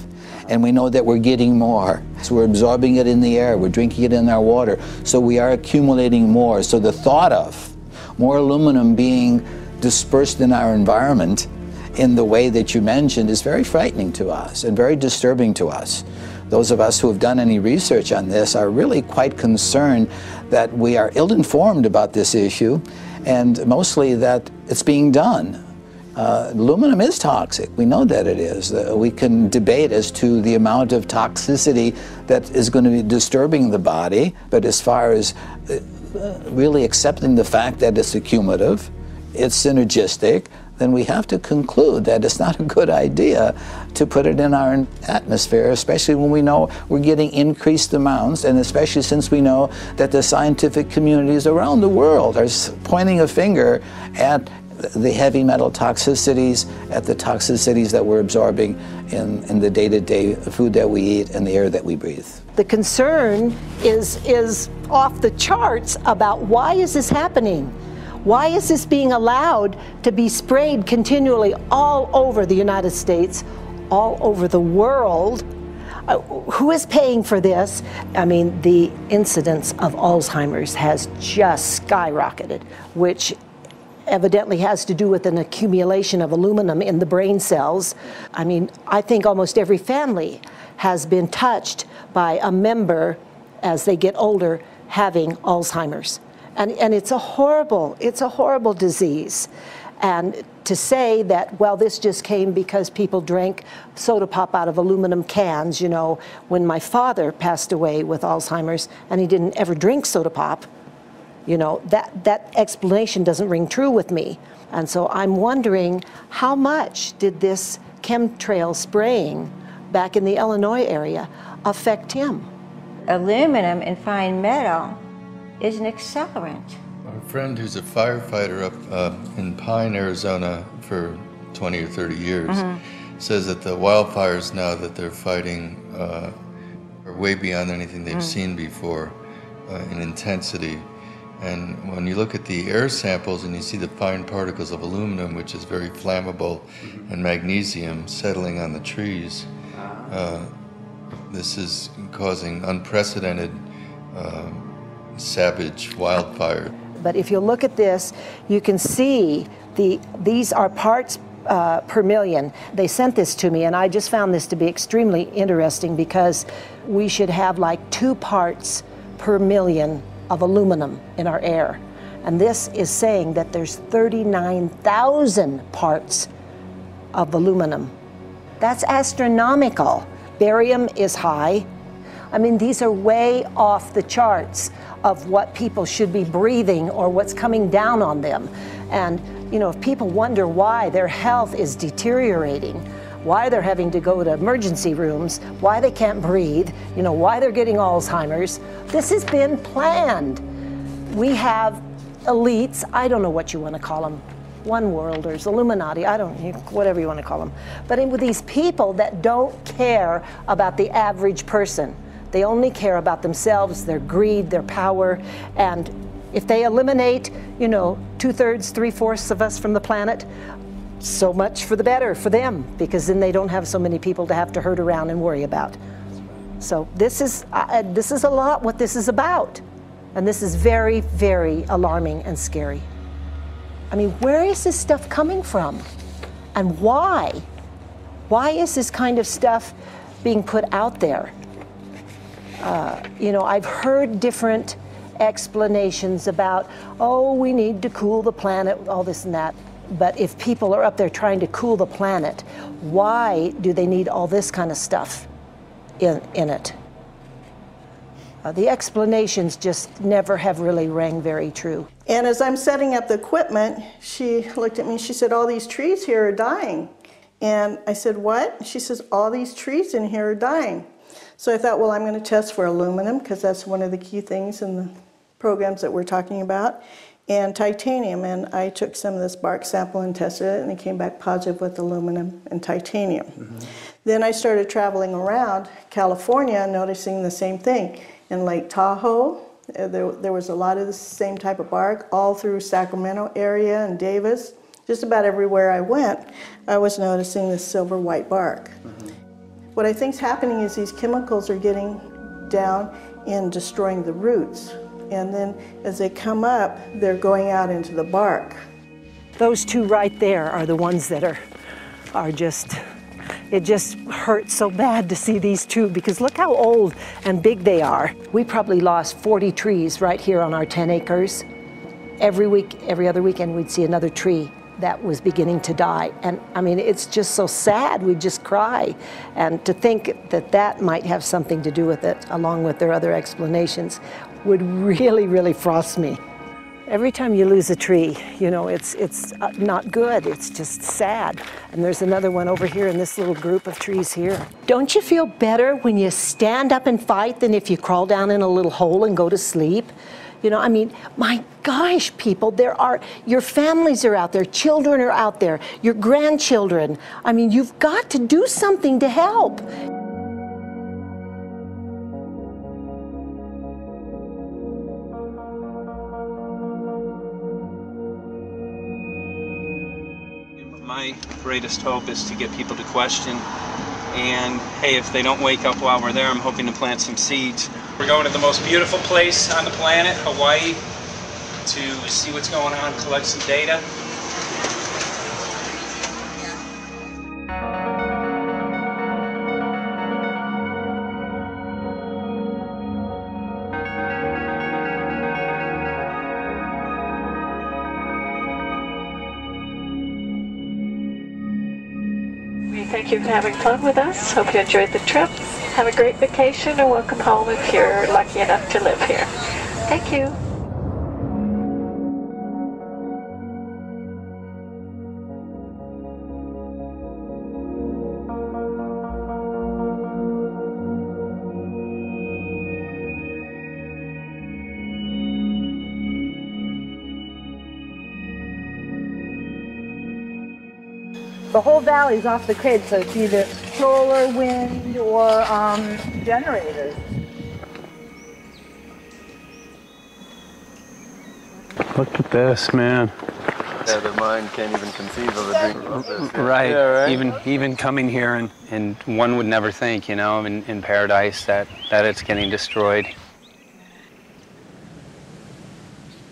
And we know that we're getting more. So we're absorbing it in the air, we're drinking it in our water, so we are accumulating more. So the thought of more aluminum being dispersed in our environment in the way that you mentioned is very frightening to us and very disturbing to us. Those of us who have done any research on this are really quite concerned that we are ill-informed about this issue, and mostly that it's being done. Aluminum is toxic. We know that it is. We can debate as to the amount of toxicity that is going to be disturbing the body, but as far as really accepting the fact that it's accumulative, it's synergistic, then we have to conclude that it's not a good idea to put it in our atmosphere, especially when we know we're getting increased amounts, and especially since we know that the scientific communities around the world are pointing a finger at the heavy metal toxicities, at the toxicities that we're absorbing in the day-to-day food that we eat and the air that we breathe. The concern is off the charts about why is this happening? Why is this being allowed to be sprayed continually all over the United States, all over the world? Who is paying for this? I mean, the incidence of Alzheimer's has just skyrocketed, which evidently has to do with an accumulation of aluminum in the brain cells. I mean, I think almost every family has been touched by a member as they get older having Alzheimer's. And it's a horrible disease. And to say that, well, this just came because people drank soda pop out of aluminum cans, you know, when my father passed away with Alzheimer's and he didn't ever drink soda pop, you know, that explanation doesn't ring true with me. And so I'm wondering, how much did this chemtrail spraying back in the Illinois area affect him? Aluminum and fine metal is an accelerant. friend who's a firefighter up in Pine, Arizona for 20 or 30 years says that the wildfires now that they're fighting are way beyond anything they've seen before in intensity. And when you look at the air samples and you see the fine particles of aluminum, which is very flammable, and magnesium settling on the trees, this is causing unprecedented savage wildfire. But if you look at this, you can see these are parts per million. They sent this to me, and I just found this to be extremely interesting because we should have like 2 parts per million of aluminum in our air. And this is saying that there's 39,000 parts of aluminum. That's astronomical. Barium is high. I mean, these are way off the charts of what people should be breathing or what's coming down on them. And, you know, if people wonder why their health is deteriorating, why they're having to go to emergency rooms, why they can't breathe, you know, why they're getting Alzheimer's, this has been planned. We have elites, I don't know what you want to call them, one worlders, Illuminati, I don't, whatever you want to call them. But with these people that don't care about the average person. They only care about themselves, their greed, their power, and if they eliminate, you know, 2/3, 3/4 of us from the planet, so much for the better for them, because then they don't have so many people to have to herd around and worry about. So this is a lot what this is about, and this is very, very alarming and scary. I mean, where is this stuff coming from, and why? Why is this kind of stuff being put out there? You know, I've heard different explanations about, oh, we need to cool the planet, all this and that. But if people are up there trying to cool the planet, why do they need all this kind of stuff in it? The explanations just never have really rang very true. And as I'm setting up the equipment, she looked at me, she said, all these trees here are dying. And I said, what? She says, all these trees in here are dying. So I thought, well, I'm going to test for aluminum, because that's one of the key things in the programs that we're talking about, and titanium. And I took some of this bark sample and tested it, and it came back positive with aluminum and titanium. Then I started traveling around California, noticing the same thing. In Lake Tahoe, there was a lot of the same type of bark, all through Sacramento area and Davis. Just about everywhere I went, I was noticing this silver white bark. What I think is happening is these chemicals are getting down and destroying the roots. And then as they come up, they're going out into the bark. Those 2 right there are the ones that are just, it just hurts so bad to see these 2, because look how old and big they are. We probably lost 40 trees right here on our 10 acres. Every week, every other weekend, we'd see another tree that was beginning to die. And I mean, it's just so sad, we just cry. And to think that that might have something to do with it, along with their other explanations, would really, really frost me. Every time you lose a tree, you know, it's not good, it's just sad. And there's another one over here in this little group of trees here. Don't you feel better when you stand up and fight than if you crawl down in a little hole and go to sleep? You know, I mean, my gosh, people, your families are out there, children are out there, your grandchildren. I mean, you've got to do something to help. My greatest hope is to get people to question. And hey, if they don't wake up while we're there, I'm hoping to plant some seeds. We're going to the most beautiful place on the planet, Hawaii, to see what's going on, collect some data. Thank you for having fun with us. Hope you enjoyed the trip. Have a great vacation and welcome home if you're lucky enough to live here. Thank you. The whole valley's off the grid, so it's either solar, wind, or generators. Look at this, man. Yeah, the mind can't even conceive of a dream of this. Right. Yeah, right. Even coming here, and one would never think, you know, in paradise that it's getting destroyed.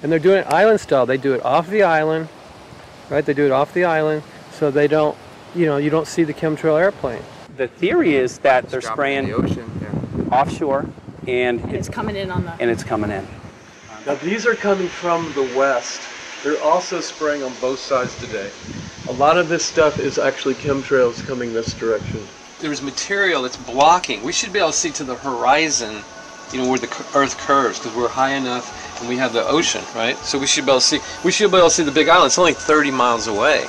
And they're doing it island style. They do it off the island, right? They do it off the island, so they don't, you know, you don't see the chemtrail airplane. The theory is that they're spraying the ocean, offshore, and it's coming in on the... And it's coming in. Now these are coming from the west. They're also spraying on both sides today. A lot of this stuff is actually chemtrails coming this direction. There's material that's blocking. We should be able to see to the horizon, you know, where the Earth curves, because we're high enough and we have the ocean, right? So we should be able to see. We should be able to see the Big Island. It's only 30 miles away.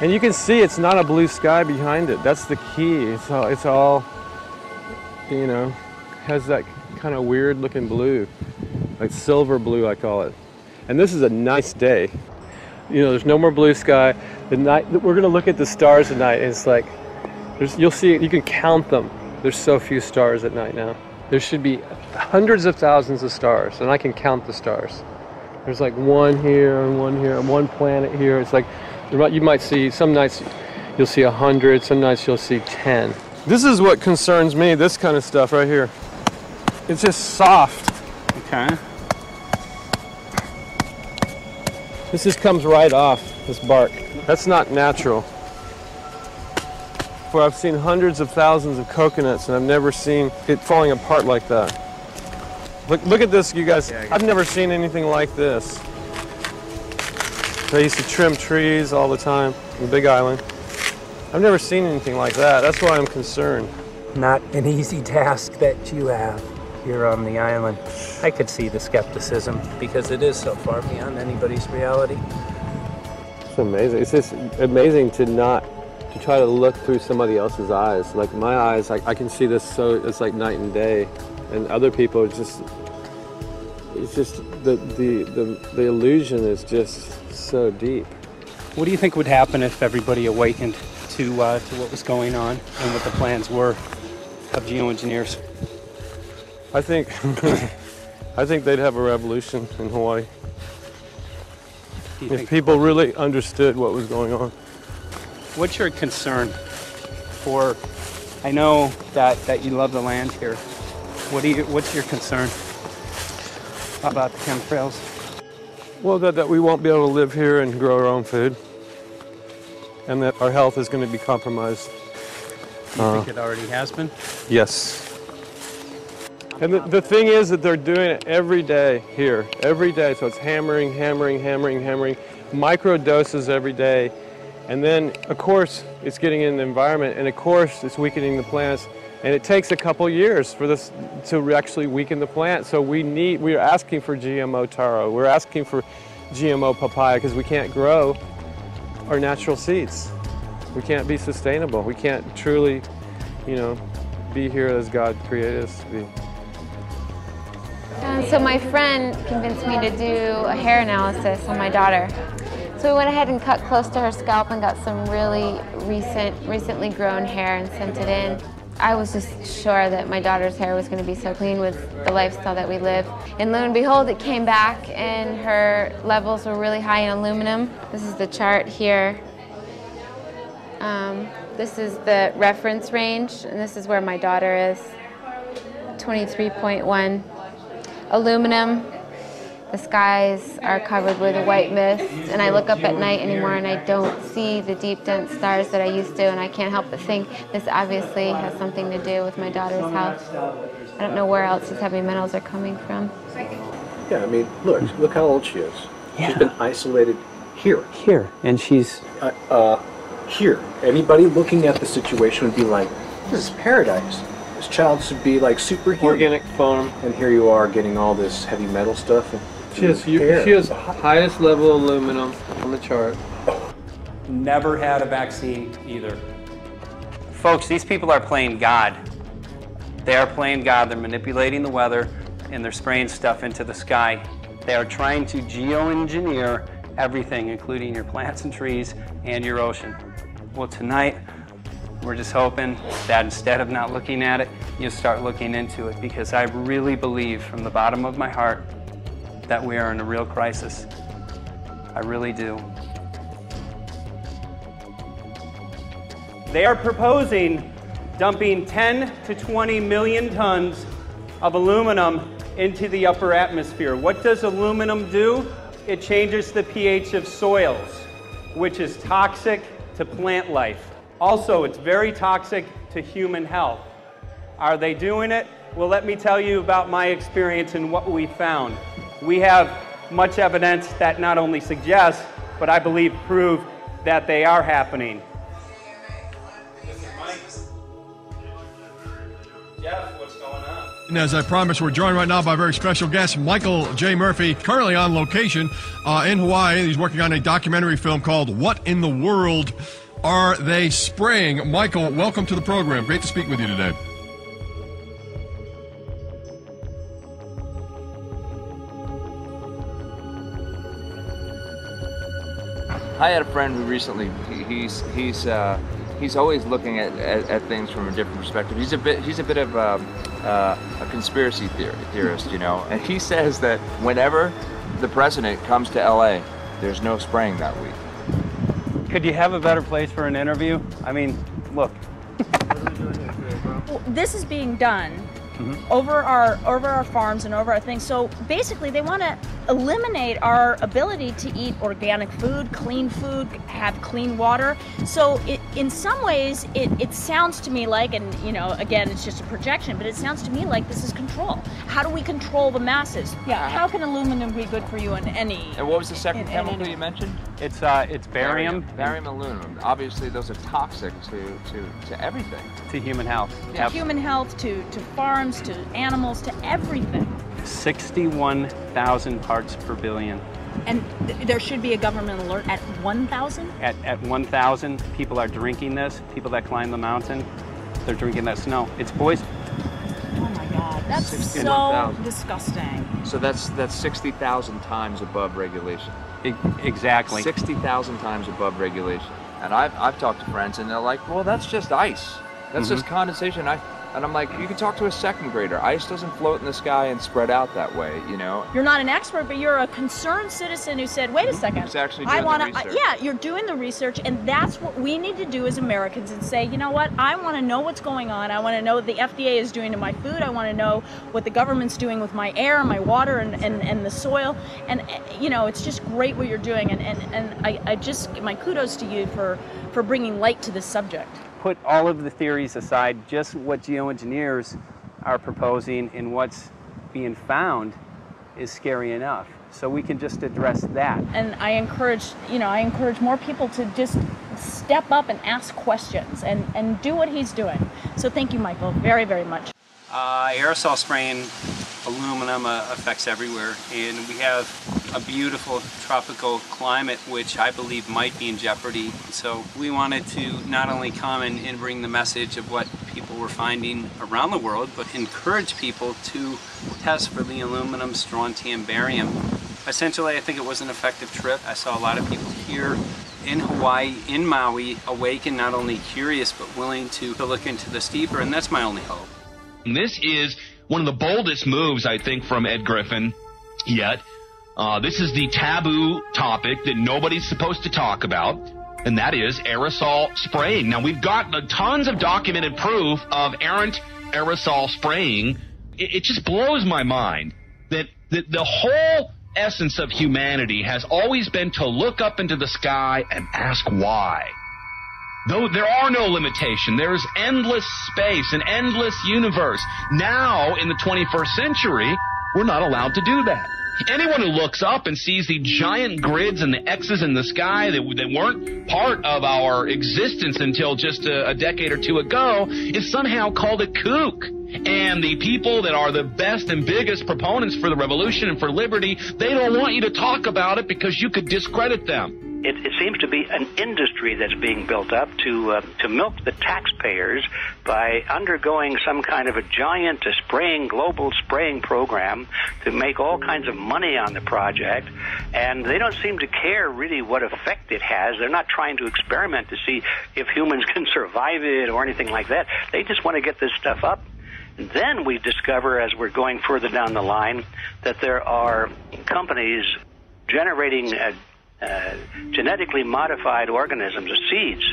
And you can see it's not a blue sky behind it. That's the key. It's all, you know, has that kind of weird looking blue, like silver blue, I call it. And this is a nice day. You know, there's no more blue sky. The night we're gonna look at the stars at night, and it's like, you'll see it. You can count them. There's so few stars at night now. There should be hundreds of thousands of stars, and I can count the stars. There's like one here and one planet here. It's like, you might see, some nights you'll see 100, some nights you'll see 10. This is what concerns me, this kind of stuff right here. It's just soft. Okay. This just comes right off, this bark. That's not natural. For I've seen hundreds of thousands of coconuts, and I've never seen it falling apart like that. Look at this, you guys. I've never seen anything like this. I used to trim trees all the time in the Big Island. I've never seen anything like that. That's why I'm concerned. Not an easy task that you have here on the island. I could see the skepticism because it is so far beyond anybody's reality. It's amazing. It's just amazing to try to look through somebody else's eyes. Like my eyes, I can see this, so it's like night and day. And other people, it's just the illusion is just so deep. What do you think would happen if everybody awakened to what was going on and what the plans were of geoengineers? I think they'd have a revolution in Hawaii. If people really understood what was going on. What's your concern for, I know that you love the land here. What's your concern about the chemtrails? Well, that we won't be able to live here and grow our own food. And that our health is going to be compromised. Do you think it already has been? Yes. And the thing is that they're doing it every day here, every day. So it's hammering, micro doses every day. And then, of course, it's getting in the environment, and of course, it's weakening the plants. And it takes a couple years for this to actually weaken the plant. So we're asking for GMO taro. We're asking for GMO papaya because we can't grow our natural seeds. We can't be sustainable. We can't truly, you know, be here as God created us to be. So my friend convinced me to do a hair analysis on my daughter. So we went ahead and cut close to her scalp and got some really recently grown hair and sent it in. I was just sure that my daughter's hair was going to be so clean with the lifestyle that we live. And lo and behold, it came back and her levels were really high in aluminum. This is the chart here. This is the reference range, and this is where my daughter is. 23.1. Aluminum. The skies are covered with a white mist, and I look up at night anymore and I don't see the deep, dense stars that I used to, and I can't help but think this obviously has something to do with my daughter's health. I don't know where else these heavy metals are coming from. Yeah, I mean, look how old she is. Yeah. She's been isolated here. Here, and she's... Here. Anybody looking at the situation would be like, this is paradise. This child should be like superhuman. Organic farm. And here you are getting all this heavy metal stuff. She has highest level aluminum on the chart. Never had a vaccine either. Folks, these people are playing God. They are playing God. They're manipulating the weather and they're spraying stuff into the sky. They are trying to geoengineer everything, including your plants and trees and your ocean. Well, tonight, we're just hoping that instead of not looking at it, you'll start looking into it, because I really believe from the bottom of my heart that we are in a real crisis. I really do. They are proposing dumping 10 to 20 million tons of aluminum into the upper atmosphere. What does aluminum do? It changes the pH of soils, which is toxic to plant life. Also, it's very toxic to human health. Are they doing it? Well, let me tell you about my experience and what we found. We have much evidence that not only suggests, but I believe prove that they are happening. Jeff, what's going on? And as I promised, we're joined right now by a very special guest, Michael J. Murphy, currently on location in Hawaii. He's working on a documentary film called What in the World Are They Spraying? Michael, welcome to the program. Great to speak with you today. I had a friend who recently, he's always looking at things from a different perspective. He's a bit of a conspiracy theorist, you know, and he says that whenever the president comes to LA, there's no spraying that week. Could you have a better place for an interview? I mean, look. Well, this is being done over our farms and over our things. So basically, they want to eliminate our ability to eat organic food, have clean water. So in some ways, it sounds to me like, and you know, again, it's just a projection, but it sounds to me like this is control. How do we control the masses? Yeah. How can aluminum be good for you in any? And what was the second chemical you mentioned? It's barium. Barium aluminum. Obviously, those are toxic to everything. To human health. To human health, to farms, to animals, to everything. 61,000 parts per billion. And there should be a government alert at 1,000? At 1,000, people are drinking this. People that climb the mountain, they're drinking that snow. It's poison. Oh my God, that's so disgusting. So that's 60,000 times above regulation. Exactly. 60,000 times above regulation. And I've talked to friends, and they're like, well, that's just ice. That's just condensation. And I'm like, you can talk to a second grader. Ice doesn't float in the sky and spread out that way, you know? You're not an expert, but you're a concerned citizen who said, wait a second. Who's actually doing the research. Yeah, you're doing the research, and that's what we need to do as Americans and say, you know what, I want to know what's going on. I want to know what the FDA is doing to my food. I want to know what the government's doing with my air, my water, and the soil. And, you know, it's just great what you're doing. And I just, my kudos to you for bringing light to this subject. Put all of the theories aside, just what geoengineers are proposing and what's being found is scary enough. So we can just address that. And I encourage more people to just step up and ask questions and do what he's doing. So thank you, Michael, very, very much. Aerosol spraying aluminum affects everywhere, and we have a beautiful tropical climate which I believe might be in jeopardy. So we wanted to not only come and bring the message of what people were finding around the world, but encourage people to test for the aluminum, strontium, barium. Essentially, I think it was an effective trip. I saw a lot of people here in Hawaii, in Maui, awake and not only curious, but willing to look into this deeper, and that's my only hope. This is one of the boldest moves, I think, from Ed Griffin yet. This is the taboo topic that nobody's supposed to talk about, and that is aerosol spraying. Now, we've got tons of documented proof of errant aerosol spraying. It just blows my mind that the whole essence of humanity has always been to look up into the sky and ask why. Though there are no limitations, there's endless space, an endless universe. Now, in the 21st century, we're not allowed to do that. Anyone who looks up and sees the giant grids and the X's in the sky that weren't part of our existence until just a decade or two ago is somehow called a kook. And the people that are the best and biggest proponents for the revolution and for liberty, they don't want you to talk about it because you could discredit them. It seems to be an industry that's being built up to milk the taxpayers by undergoing some kind of a giant global spraying program to make all kinds of money on the project. And they don't seem to care really what effect it has. They're not trying to experiment to see if humans can survive it or anything like that. They just want to get this stuff up. And then we discover, as we're going further down the line, that there are companies generating genetically modified organisms, seeds,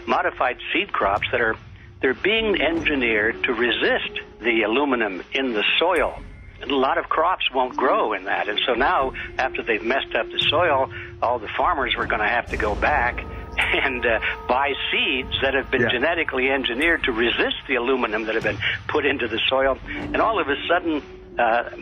modified seed crops they're being engineered to resist the aluminum in the soil. And a lot of crops won't grow in that. And so now, after they've messed up the soil, all the farmers were going to have to go back and buy seeds that have been genetically engineered to resist the aluminum that have been put into the soil. And all of a sudden,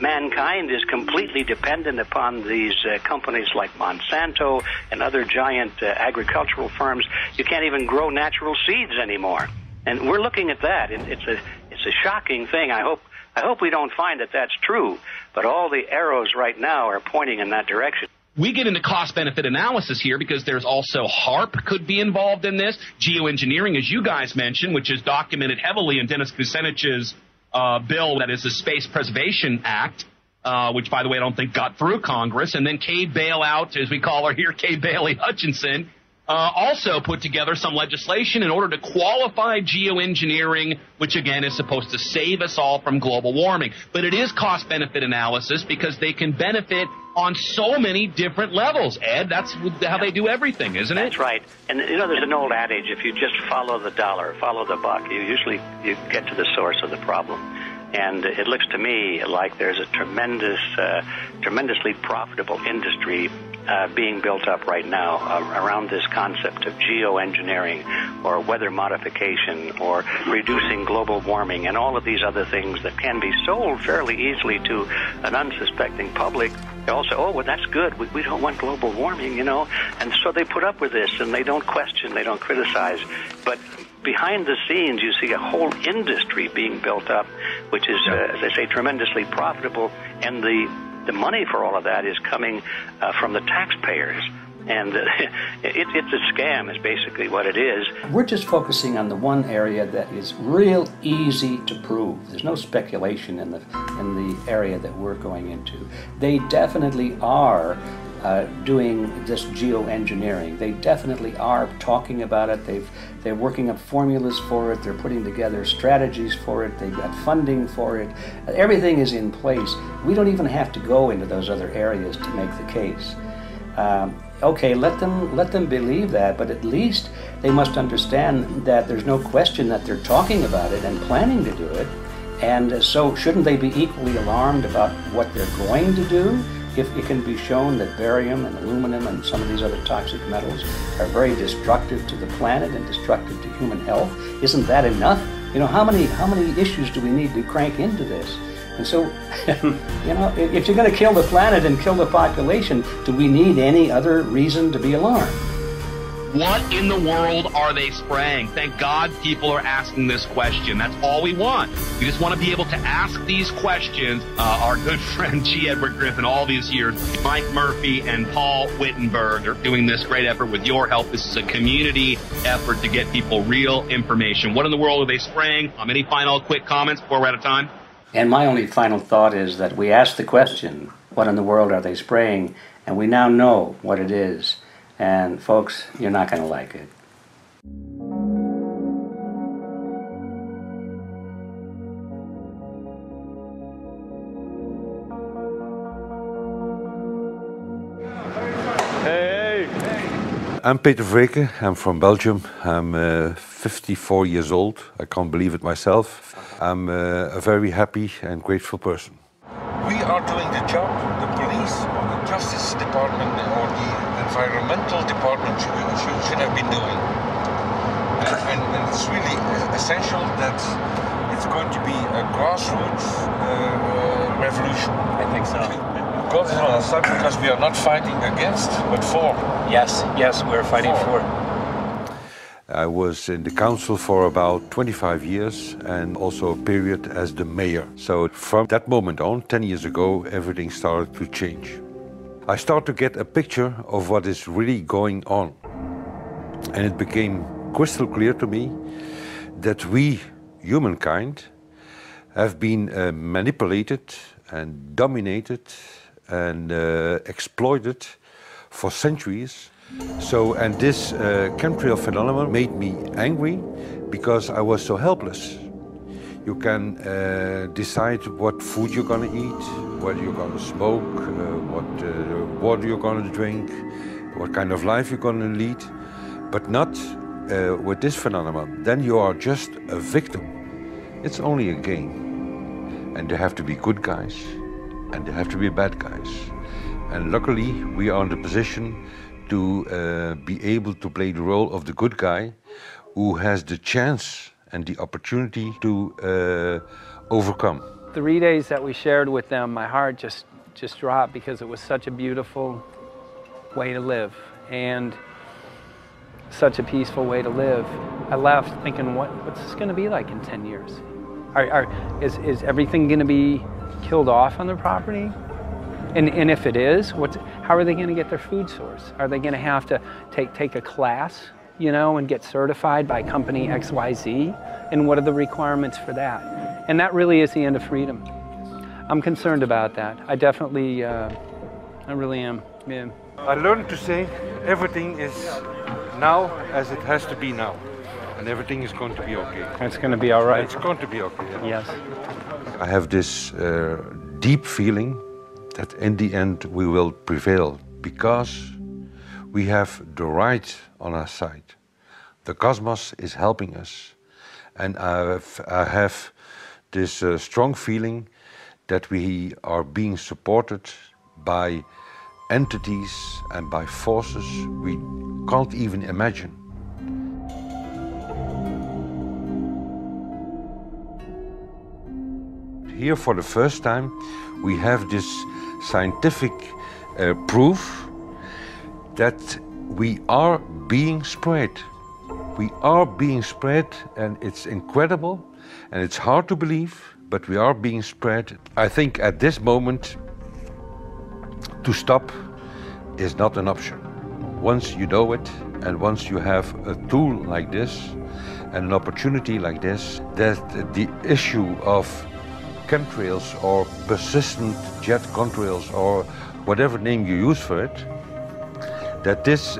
mankind is completely dependent upon these companies like Monsanto and other giant agricultural firms. You can't even grow natural seeds anymore. And we're looking at that. It's a shocking thing. I hope we don't find that that's true. But all the arrows right now are pointing in that direction. We get into cost-benefit analysis here because there's also HARP could be involved in this. Geoengineering, as you guys mentioned, which is documented heavily in Dennis Kucinich's bill, that is the Space Preservation Act, which, by the way, I don't think got through Congress. And then Kay Bailout, as we call her here, Kay Bailey Hutchinson, also put together some legislation in order to qualify geoengineering, which, again, is supposed to save us all from global warming. But it is cost-benefit analysis because they can benefit on so many different levels. Ed, that's how they do everything, isn't it? That's right. And, you know, there's an old adage, if you just follow the dollar, follow the buck, you get to the source of the problem. And it looks to me like there's a tremendously profitable industry being built up right now around this concept of geoengineering or weather modification or reducing global warming and all of these other things that can be sold fairly easily to an unsuspecting public. They also, oh, well, that's good. We don't want global warming, you know. And so they put up with this, and they don't question, they don't criticize. But behind the scenes, you see a whole industry being built up, which is, as I say, tremendously profitable. And the money for all of that is coming from the taxpayers. And it's a scam is basically what it is. We're just focusing on the one area that is real easy to prove. There's no speculation in the area that we're going into. They definitely are doing this geoengineering. They definitely are talking about it. They're working up formulas for it. They're putting together strategies for it. They've got funding for it. Everything is in place. We don't even have to go into those other areas to make the case. Okay, let them believe that, but at least they must understand that there's no question that they're talking about it and planning to do it. And so shouldn't they be equally alarmed about what they're going to do if it can be shown that barium and aluminum and some of these other toxic metals are very destructive to the planet and destructive to human health? Isn't that enough? You know, how many issues do we need to crank into this? And so, you know, if you're going to kill the planet and kill the population, do we need any other reason to be alarmed? What in the world are they spraying? Thank God people are asking this question. That's all we want. We just want to be able to ask these questions. Our good friend G. Edward Griffin, all these years, Mike Murphy and Paul Wittenberger doing this great effort with your help. This is a community effort to get people real information. What in the world are they spraying? Any final quick comments before we're out of time? And my only final thought is that we asked the question, what in the world are they spraying? And we now know what it is. And folks, you're not going to like it. I'm Peter Vreken. I'm from Belgium. I'm 54 years old. I can't believe it myself. I'm a very happy and grateful person. We are doing the job the police or the Justice Department or the Environmental Department should have been doing. And it's really essential that it's going to be a grassroots revolution. I think so. God is on our side because we are not fighting against, but for. Yes, we're fighting for. I was in the council for about 25 years and also a period as the mayor. So from that moment on, 10 years ago, everything started to change. I start to get a picture of what is really going on. And it became crystal clear to me that we, humankind, have been manipulated and dominated and exploited for centuries. And this chemtrail phenomenon made me angry because I was so helpless. You can decide what food you're going to eat, what you're going to smoke, what water you're going to drink, what kind of life you're going to lead, but not with this phenomenon. Then you are just a victim. It's only a game. And there have to be good guys, and there have to be bad guys. And luckily, we are in the position to be able to play the role of the good guy who has the chance and the opportunity to overcome. 3 days that we shared with them, my heart just dropped because it was such a beautiful way to live and such a peaceful way to live. I left thinking, what's this going to be like in 10 years? Is everything going to be killed off on their property? And if it is, how are they going to get their food source? Are they going to have to take a class, you know, and get certified by company XYZ? And what are the requirements for that? And that really is the end of freedom. I'm concerned about that. I definitely, I really am. Yeah. I learned to say everything is now as it has to be now. And everything is going to be okay. It's going to be all right. It's going to be okay. Yeah. Yes. I have this deep feeling that in the end we will prevail because we have the right on our side. The cosmos is helping us. And I have this strong feeling that we are being supported by entities and by forces we can't even imagine. Here for the first time we have this scientific proof that we are being spread. We are being spread, and it's incredible and it's hard to believe, but we are being spread. I think at this moment to stop is not an option. Once you know it and once you have a tool like this and an opportunity like this, that the issue of chemtrails or persistent jet contrails or whatever name you use for it, that this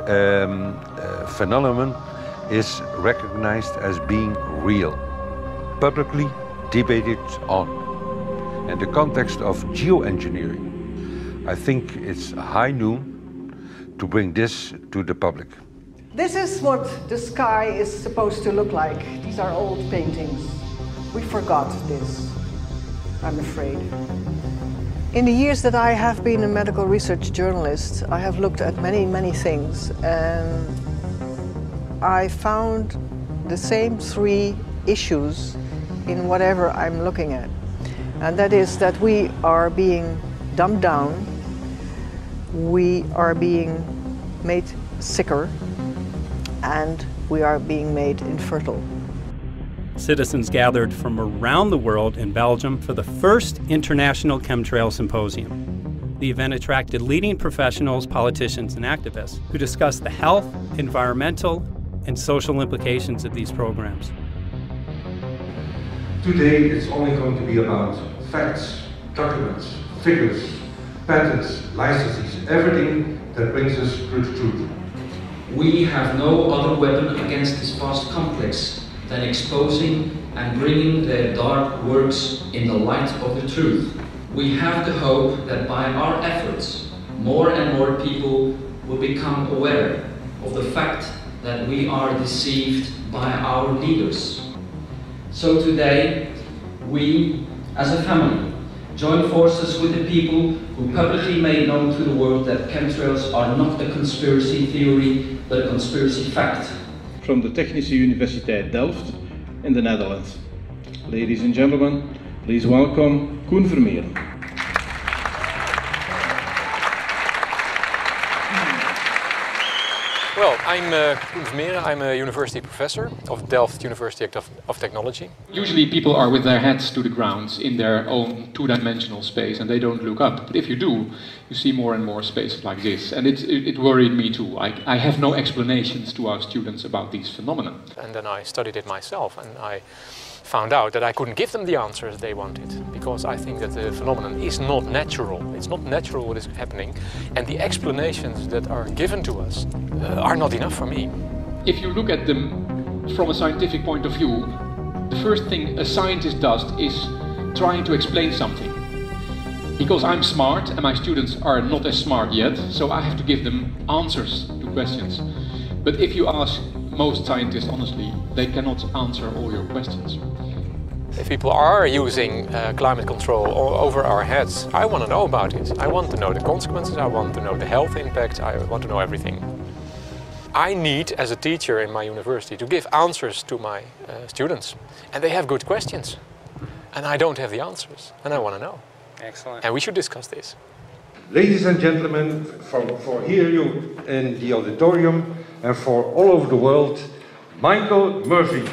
phenomenon is recognized as being real, publicly debated on. In the context of geoengineering, I think it's high noon to bring this to the public. This is what the sky is supposed to look like. These are old paintings. We forgot this, I'm afraid. In the years that I have been a medical research journalist, I have looked at many things, and I found the same three issues in whatever I'm looking at. And that is that we are being dumbed down, we are being made sicker, and we are being made infertile. Citizens gathered from around the world in Belgium for the first International Chemtrail Symposium. The event attracted leading professionals, politicians, and activists who discussed the health, environmental, and social implications of these programs. Today it's only going to be about facts, documents, figures, patents, licenses, everything that brings us to the truth. We have no other weapon against this vast complex than exposing and bringing their dark works in the light of the truth. We have the hope that by our efforts, more and more people will become aware of the fact that we are deceived by our leaders. So today, we, as a family, join forces with the people who publicly made known to the world that chemtrails are not a conspiracy theory, but a conspiracy fact. From the Technische Universiteit Delft in the Netherlands. Ladies and gentlemen, please welcome Koen Vermeeren. Well, I'm Koen Vermeeren. I'm a university professor of Delft University of Technology. Usually people are with their heads to the ground in their own two-dimensional space and they don't look up. But if you do, you see more and more spaces like this. And it worried me too. I have no explanations to our students about these phenomena. And then I studied it myself and I found out that I couldn't give them the answers they wanted, because I think that the phenomenon is not natural. It's not natural what is happening, and the explanations that are given to us are not enough for me. If you look at them from a scientific point of view, the first thing a scientist does is trying to explain something. Because I'm smart and my students are not as smart yet, so I have to give them answers to questions. But if you ask most scientists honestly, they cannot answer all your questions. If people are using climate control over our heads, I want to know about it. I want to know the consequences, I want to know the health impact, I want to know everything. I need, as a teacher in my university, to give answers to my students. And they have good questions. And I don't have the answers, and I want to know. Excellent. And we should discuss this. Ladies and gentlemen, for here you in the auditorium and for all over the world, Michael Murphy.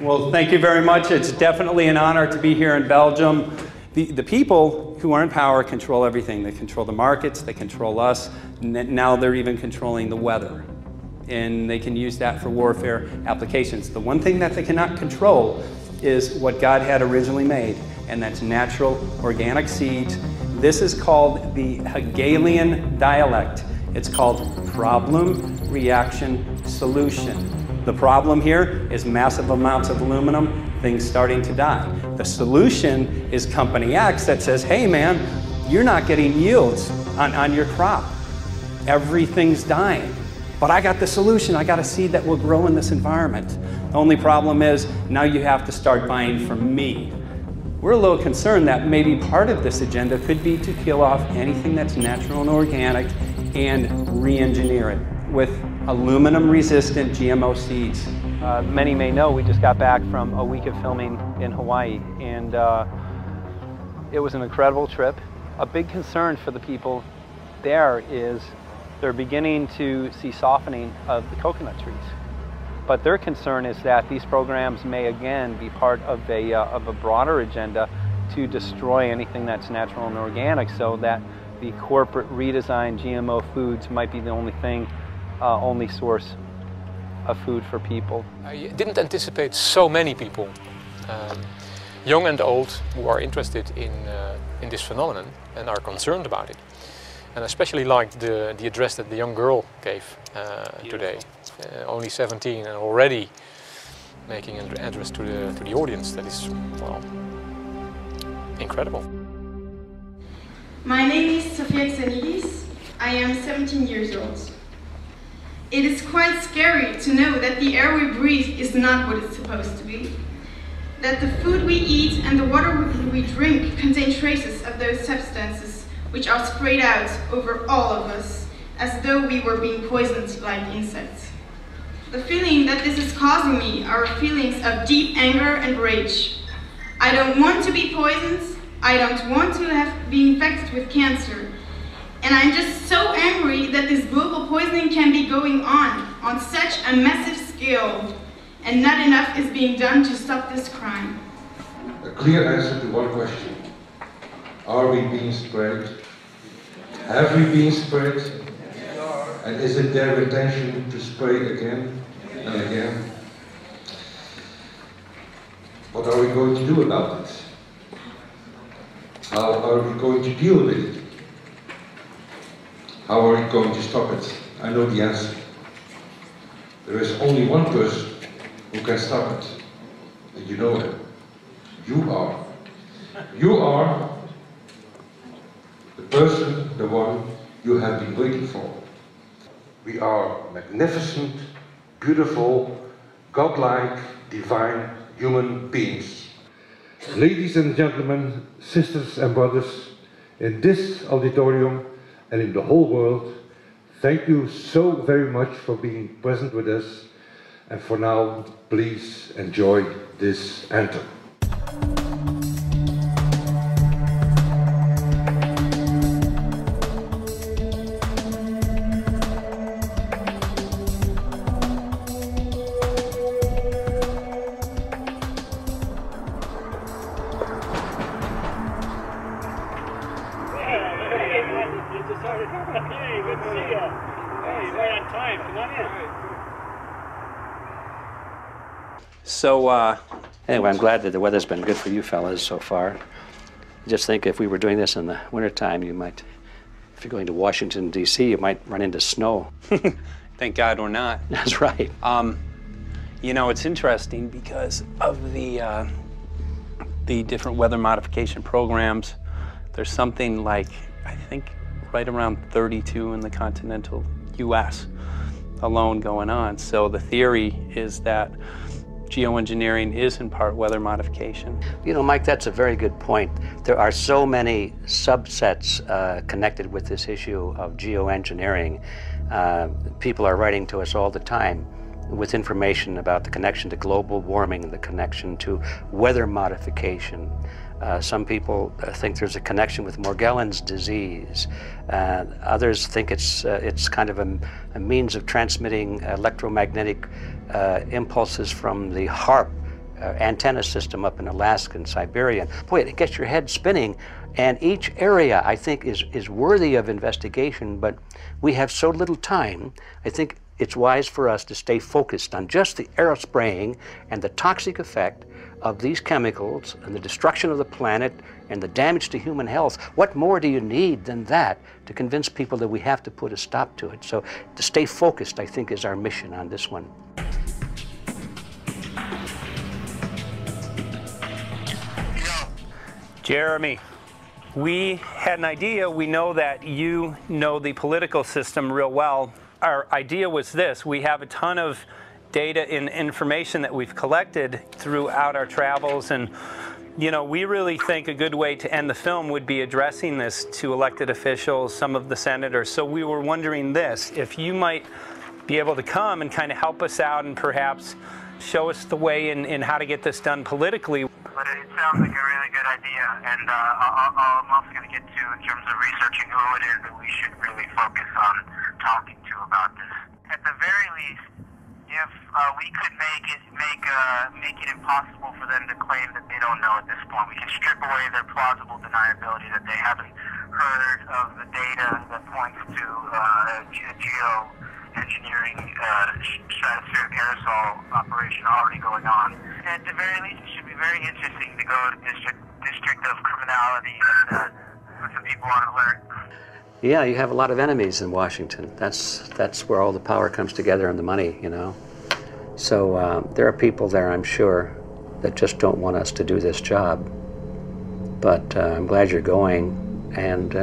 Well, thank you very much. It's definitely an honor to be here in Belgium. The people who are in power control everything. They control the markets, they control us, now they're even controlling the weather. And they can use that for warfare applications. The one thing that they cannot control is what God had originally made, and that's natural organic seeds. This is called the Hegelian dialect. It's called problem, reaction, solution. The problem here is massive amounts of aluminum, things starting to die. The solution is company X that says, hey man, you're not getting yields on your crop. Everything's dying. But I got the solution, I got a seed that will grow in this environment. The only problem is, now you have to start buying from me. We're a little concerned that maybe part of this agenda could be to kill off anything that's natural and organic and re-engineer it with aluminum-resistant GMO seeds. Many may know we just got back from a week of filming in Hawaii, and it was an incredible trip. A big concern for the people there is they're beginning to see softening of the coconut trees. But their concern is that these programs may again be part of a broader agenda to destroy anything that's natural and organic, so that the corporate redesigned GMO foods might be the only source of food for people. I didn't anticipate so many people, young and old, who are interested in this phenomenon and are concerned about it. And I especially liked the address that the young girl gave today. Only 17 and already making an address to the audience. That is, well, incredible. My name is Sofia Xenidis. I am 17 years old. It is quite scary to know that the air we breathe is not what it's supposed to be. That the food we eat and the water we drink contain traces of those substances which are sprayed out over all of us, as though we were being poisoned like insects. The feeling that this is causing me are feelings of deep anger and rage. I don't want to be poisoned, I don't want to be infected with cancer, and I'm just so angry that this global poisoning can be going on such a massive scale, and not enough is being done to stop this crime. A clear answer to one question. Are we being sprayed? Have we been sprayed? And is it their intention to spray again and again? What are we going to do about it? How are we going to deal with it? How are we going to stop it? I know the answer. There is only one person who can stop it. And you know it. You are. You are the person, the one you have been waiting for. We are magnificent, beautiful, godlike, divine human beings. Ladies and gentlemen, sisters and brothers, in this auditorium and in the whole world, thank you so very much for being present with us. And for now, please enjoy this anthem. So anyway, I'm glad that the weather's been good for you fellas so far. Just think if we were doing this in the wintertime, you might, if you're going to Washington, D.C., you might run into snow. Thank God we're not. That's right. You know, it's interesting because of the different weather modification programs. There's something like, I think, right around 32 in the continental U.S. alone going on. So the theory is that geoengineering is in part weather modification. You know, Mike, that's a very good point. There are so many subsets connected with this issue of geoengineering. People are writing to us all the time with information about the connection to global warming and the connection to weather modification. Some people think there's a connection with Morgellons disease. Others think it's kind of a means of transmitting electromagnetic impulses from the HARP antenna system up in Alaska and Siberia. Boy, it gets your head spinning. And each area, I think, is worthy of investigation, but we have so little time. I think it's wise for us to stay focused on just the aerospraying and the toxic effect of these chemicals and the destruction of the planet and the damage to human health. What more do you need than that to convince people that we have to put a stop to it? So to stay focused, I think, is our mission on this one. Jeremy, we had an idea. We know that you know the political system real well. Our idea was this: we have a ton of data and information that we've collected throughout our travels, and you know, we really think a good way to end the film would be addressing this to elected officials, some of the senators. So we were wondering this, if you might be able to come and kind of help us out and perhaps show us the way in how to get this done politically. But it sounds like a really good idea, and I'm also going to get to, in terms of researching who it is that we should really focus on talking to about this. At the very least, if we could make it impossible for them to claim that they don't know at this point, we can strip away their plausible deniability that they haven't heard of the data that points to geoengineering stratospheric aerosol operation already going on. At the very least, it should be very interesting to go to district of criminality and put some people on alert. Yeah, you have a lot of enemies in Washington. That's where all the power comes together and the money, you know. So there are people there, I'm sure, that just don't want us to do this job. But I'm glad you're going, and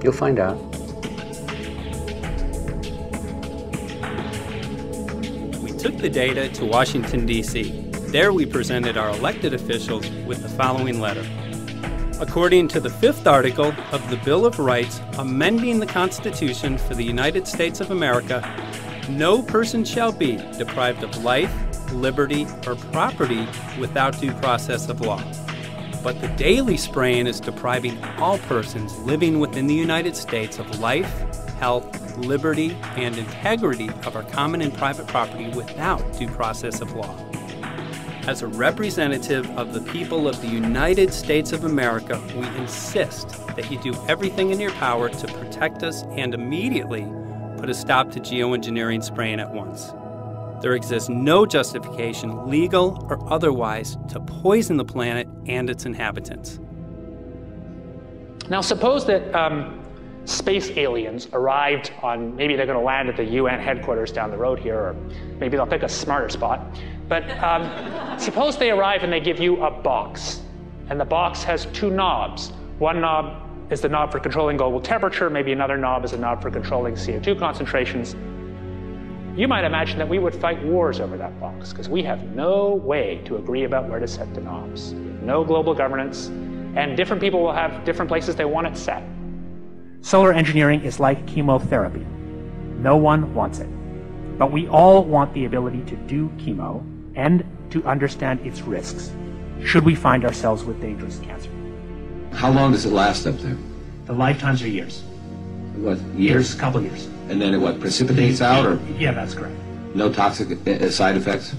you'll find out. We took the data to Washington, D.C. There we presented our elected officials with the following letter. According to the 5th article of the Bill of Rights amending the Constitution for the United States of America, no person shall be deprived of life, liberty, or property without due process of law. But the daily spraying is depriving all persons living within the United States of life, health, liberty, and integrity of our common and private property without due process of law. As a representative of the people of the United States of America, we insist that you do everything in your power to protect us and immediately put a stop to geoengineering spraying at once. There exists no justification, legal or otherwise, to poison the planet and its inhabitants. Now suppose that space aliens arrived on, maybe they're going to land at the UN headquarters down the road here, or maybe they'll pick a smarter spot. But suppose they arrive and they give you a box, and the box has 2 knobs. One knob is the knob for controlling global temperature, maybe another knob is a knob for controlling CO2 concentrations. You might imagine that we would fight wars over that box, because we have no way to agree about where to set the knobs. No global governance, And different people will have different places they want it set. Solar engineering is like chemotherapy. No one wants it. But we all want the ability to do chemo and to understand its risks, should we find ourselves with dangerous cancer. How long does it last up there? The lifetimes are years. What, years? A couple years. And then it what, precipitates out, or? Yeah, that's correct. No toxic side effects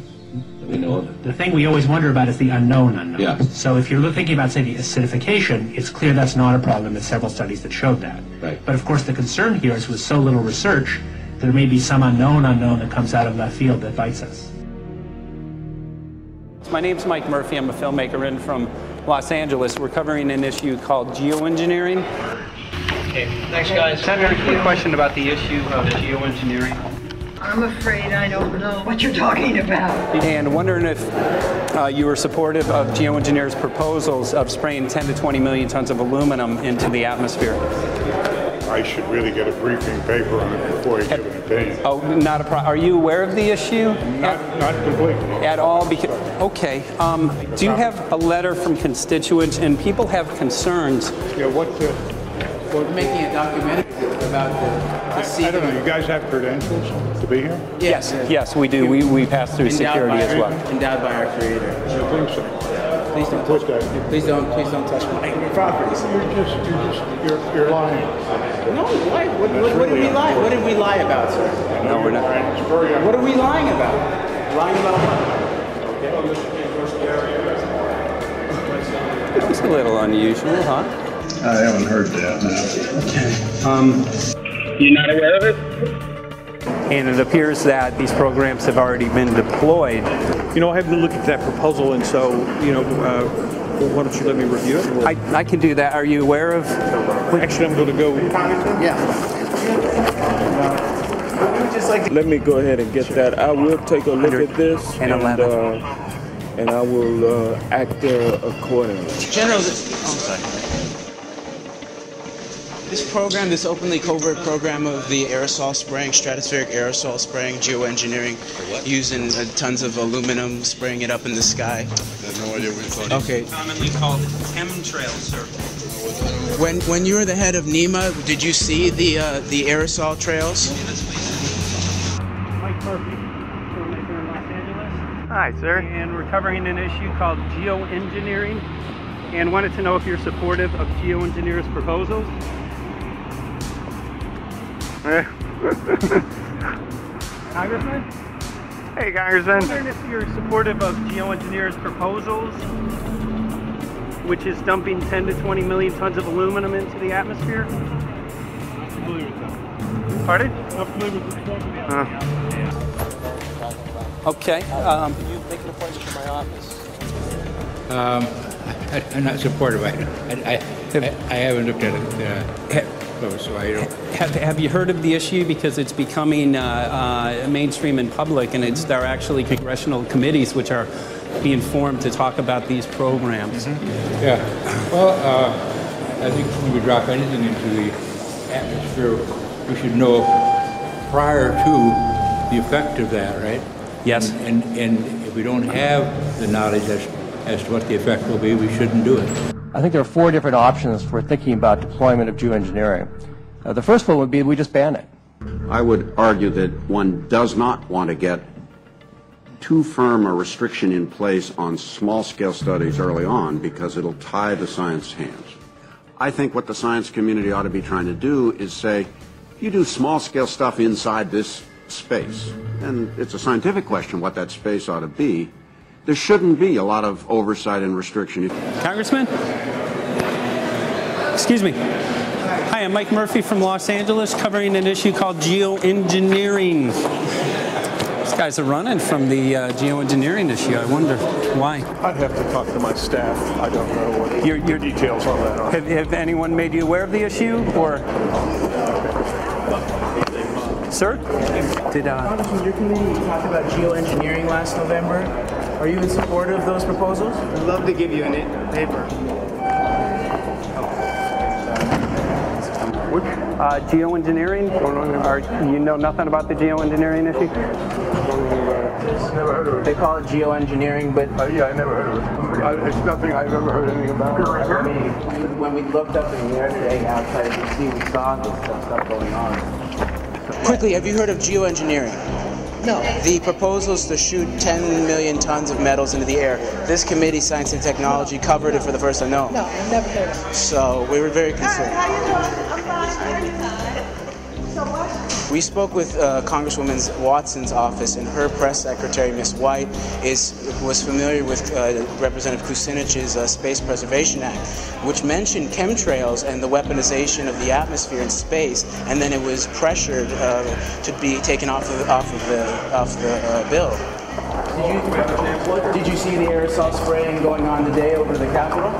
that we know of? The thing we always wonder about is the unknown unknown. Yeah. So if you're thinking about, say, the acidification, it's clear that's not a problem. There's several studies that showed that. Right. But of course the concern here is with so little research, there may be some unknown that comes out of left field that bites us. My name's Mike Murphy. I'm a filmmaker in from Los Angeles. We're covering an issue called geoengineering. Okay, thanks guys. Senator, a quick question about the issue of geoengineering. I'm afraid I don't know what you're talking about. And wondering if you were supportive of geoengineers' proposals of spraying 10 to 20 million tons of aluminum into the atmosphere. I should really get a briefing paper on it before I give an opinion. Oh, not a problem. Are you aware of the issue? Not completely. At all? Because, okay. Do you have a letter from constituents, and people have concerns? Yeah, We're making a documentary about the I don't know. You guys have credentials to be here? Yes, yes, we do. We pass through security as well. Endowed by our creator. I think so. Please don't touch that. Please don't touch my property. You're lying. No, why? What did we lie? What did we lie about, sir? No, we're not. What are we lying about? Lying about what? That's a little unusual, huh? I haven't heard that. Okay. You're not aware of it? And it appears that these programs have already been deployed. You know, I haven't looked at that proposal, and so, you know, why don't you let me review it? I can do that. Are you aware of? Actually, I'm going to go. Yeah. Let me go ahead and get that. I will take a look at this, and I will act accordingly. General, this program, this openly covert program of the aerosol spraying, stratospheric aerosol spraying, geoengineering, using tons of aluminum, spraying it up in the sky. I have no idea what you're talking about. Okay. Commonly called chemtrail, sir. When you were the head of NEMA, did you see the aerosol trails? Mike Murphy, filmmaker in Los Angeles. Hi, sir. And we're covering an issue called geoengineering, and wanted to know if you're supportive of geoengineers' proposals. Congressman? Hey, Congressman. I'm wondering if you're supportive of geoengineers' proposals, which is dumping 10 to 20 million tons of aluminum into the atmosphere. Pardon? Okay. Can you make an appointment for my office? I'm not supportive of it. I haven't looked at it close, so I don't. Have you heard of the issue? Because it's becoming mainstream in public, and there are actually congressional committees which are being formed to talk about these programs. Mm-hmm. Yeah. Well, I think when we drop anything into the atmosphere, we should know prior to the effect of that, right? Yes. And if we don't have the knowledge as to what the effect will be, we shouldn't do it. I think there are 4 different options for thinking about deployment of geoengineering. The first one would be we just ban it. I would argue that one does not want to get too firm a restriction in place on small-scale studies early on because it'll tie the science hands. I think what the science community ought to be trying to do is say, you do small-scale stuff inside this space, and it's a scientific question what that space ought to be. There shouldn't be a lot of oversight and restriction. Congressman? Excuse me. Hi, I'm Mike Murphy from Los Angeles, covering an issue called geoengineering. These guys are running from the geoengineering issue. I wonder why. I'd have to talk to my staff. I don't know what your details on that are. Have anyone made you aware of the issue, or? Sir? Congressman, your committee talked about geoengineering last November. Are you in support of those proposals? I'd love to give you a paper. Which Geoengineering? You know nothing about the geoengineering issue? Never heard of it. They call it geoengineering, but yeah, I never heard of it. It's nothing I've ever heard anything about. When we looked up in the air today outside the sea, we saw this stuff going on. Quickly, have you heard of geoengineering? No. The proposal is to shoot 10 million tons of metals into the air. This committee, Science and Technology, covered it for the first time. No. No, I've never heard of it. So we were very concerned. How you doing? I'm fine. So what? We spoke with Congresswoman Watson's office, and her press secretary, Ms. White, was familiar with Representative Kucinich's Space Preservation Act, which mentioned chemtrails and the weaponization of the atmosphere in space, and then it was pressured to be taken off the bill. Did you see the aerosol spraying going on today over the Capitol?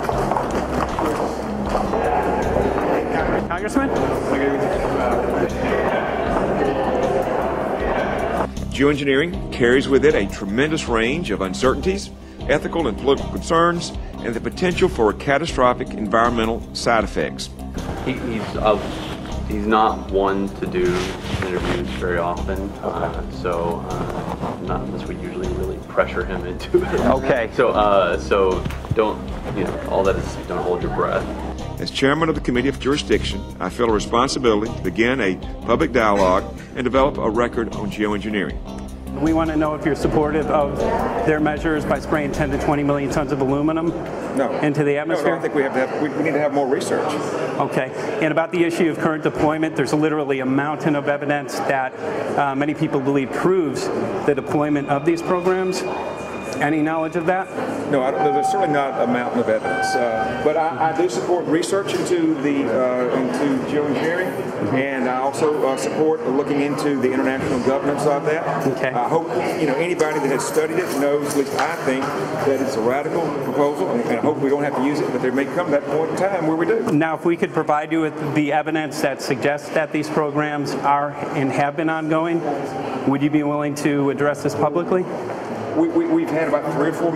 Congressman? Geoengineering carries with it a tremendous range of uncertainties, ethical and political concerns, and the potential for catastrophic environmental side effects. He's not one to do interviews very often, so not unless we usually really pressure him into it. Okay. So don't, all that is, don't hold your breath. As chairman of the Committee of Jurisdiction, I feel a responsibility to begin a public dialogue and develop a record on geoengineering. We want to know if you're supportive of their measures by spraying 10 to 20 million tons of aluminum into the atmosphere? No, I think we need to have more research. Okay. And about the issue of current deployment, there's literally a mountain of evidence that many people believe proves the deployment of these programs. Any knowledge of that? No, there's certainly not a mountain of evidence, but I do support research into geoengineering, and I also support looking into the international governance of that. Okay. I hope anybody that has studied it knows, at least I think, that it's a radical proposal, and I hope we don't have to use it, but there may come that point in time where we do. Now, if we could provide you with the evidence that suggests that these programs are and have been ongoing, would you be willing to address this publicly? We've had about 3 or 4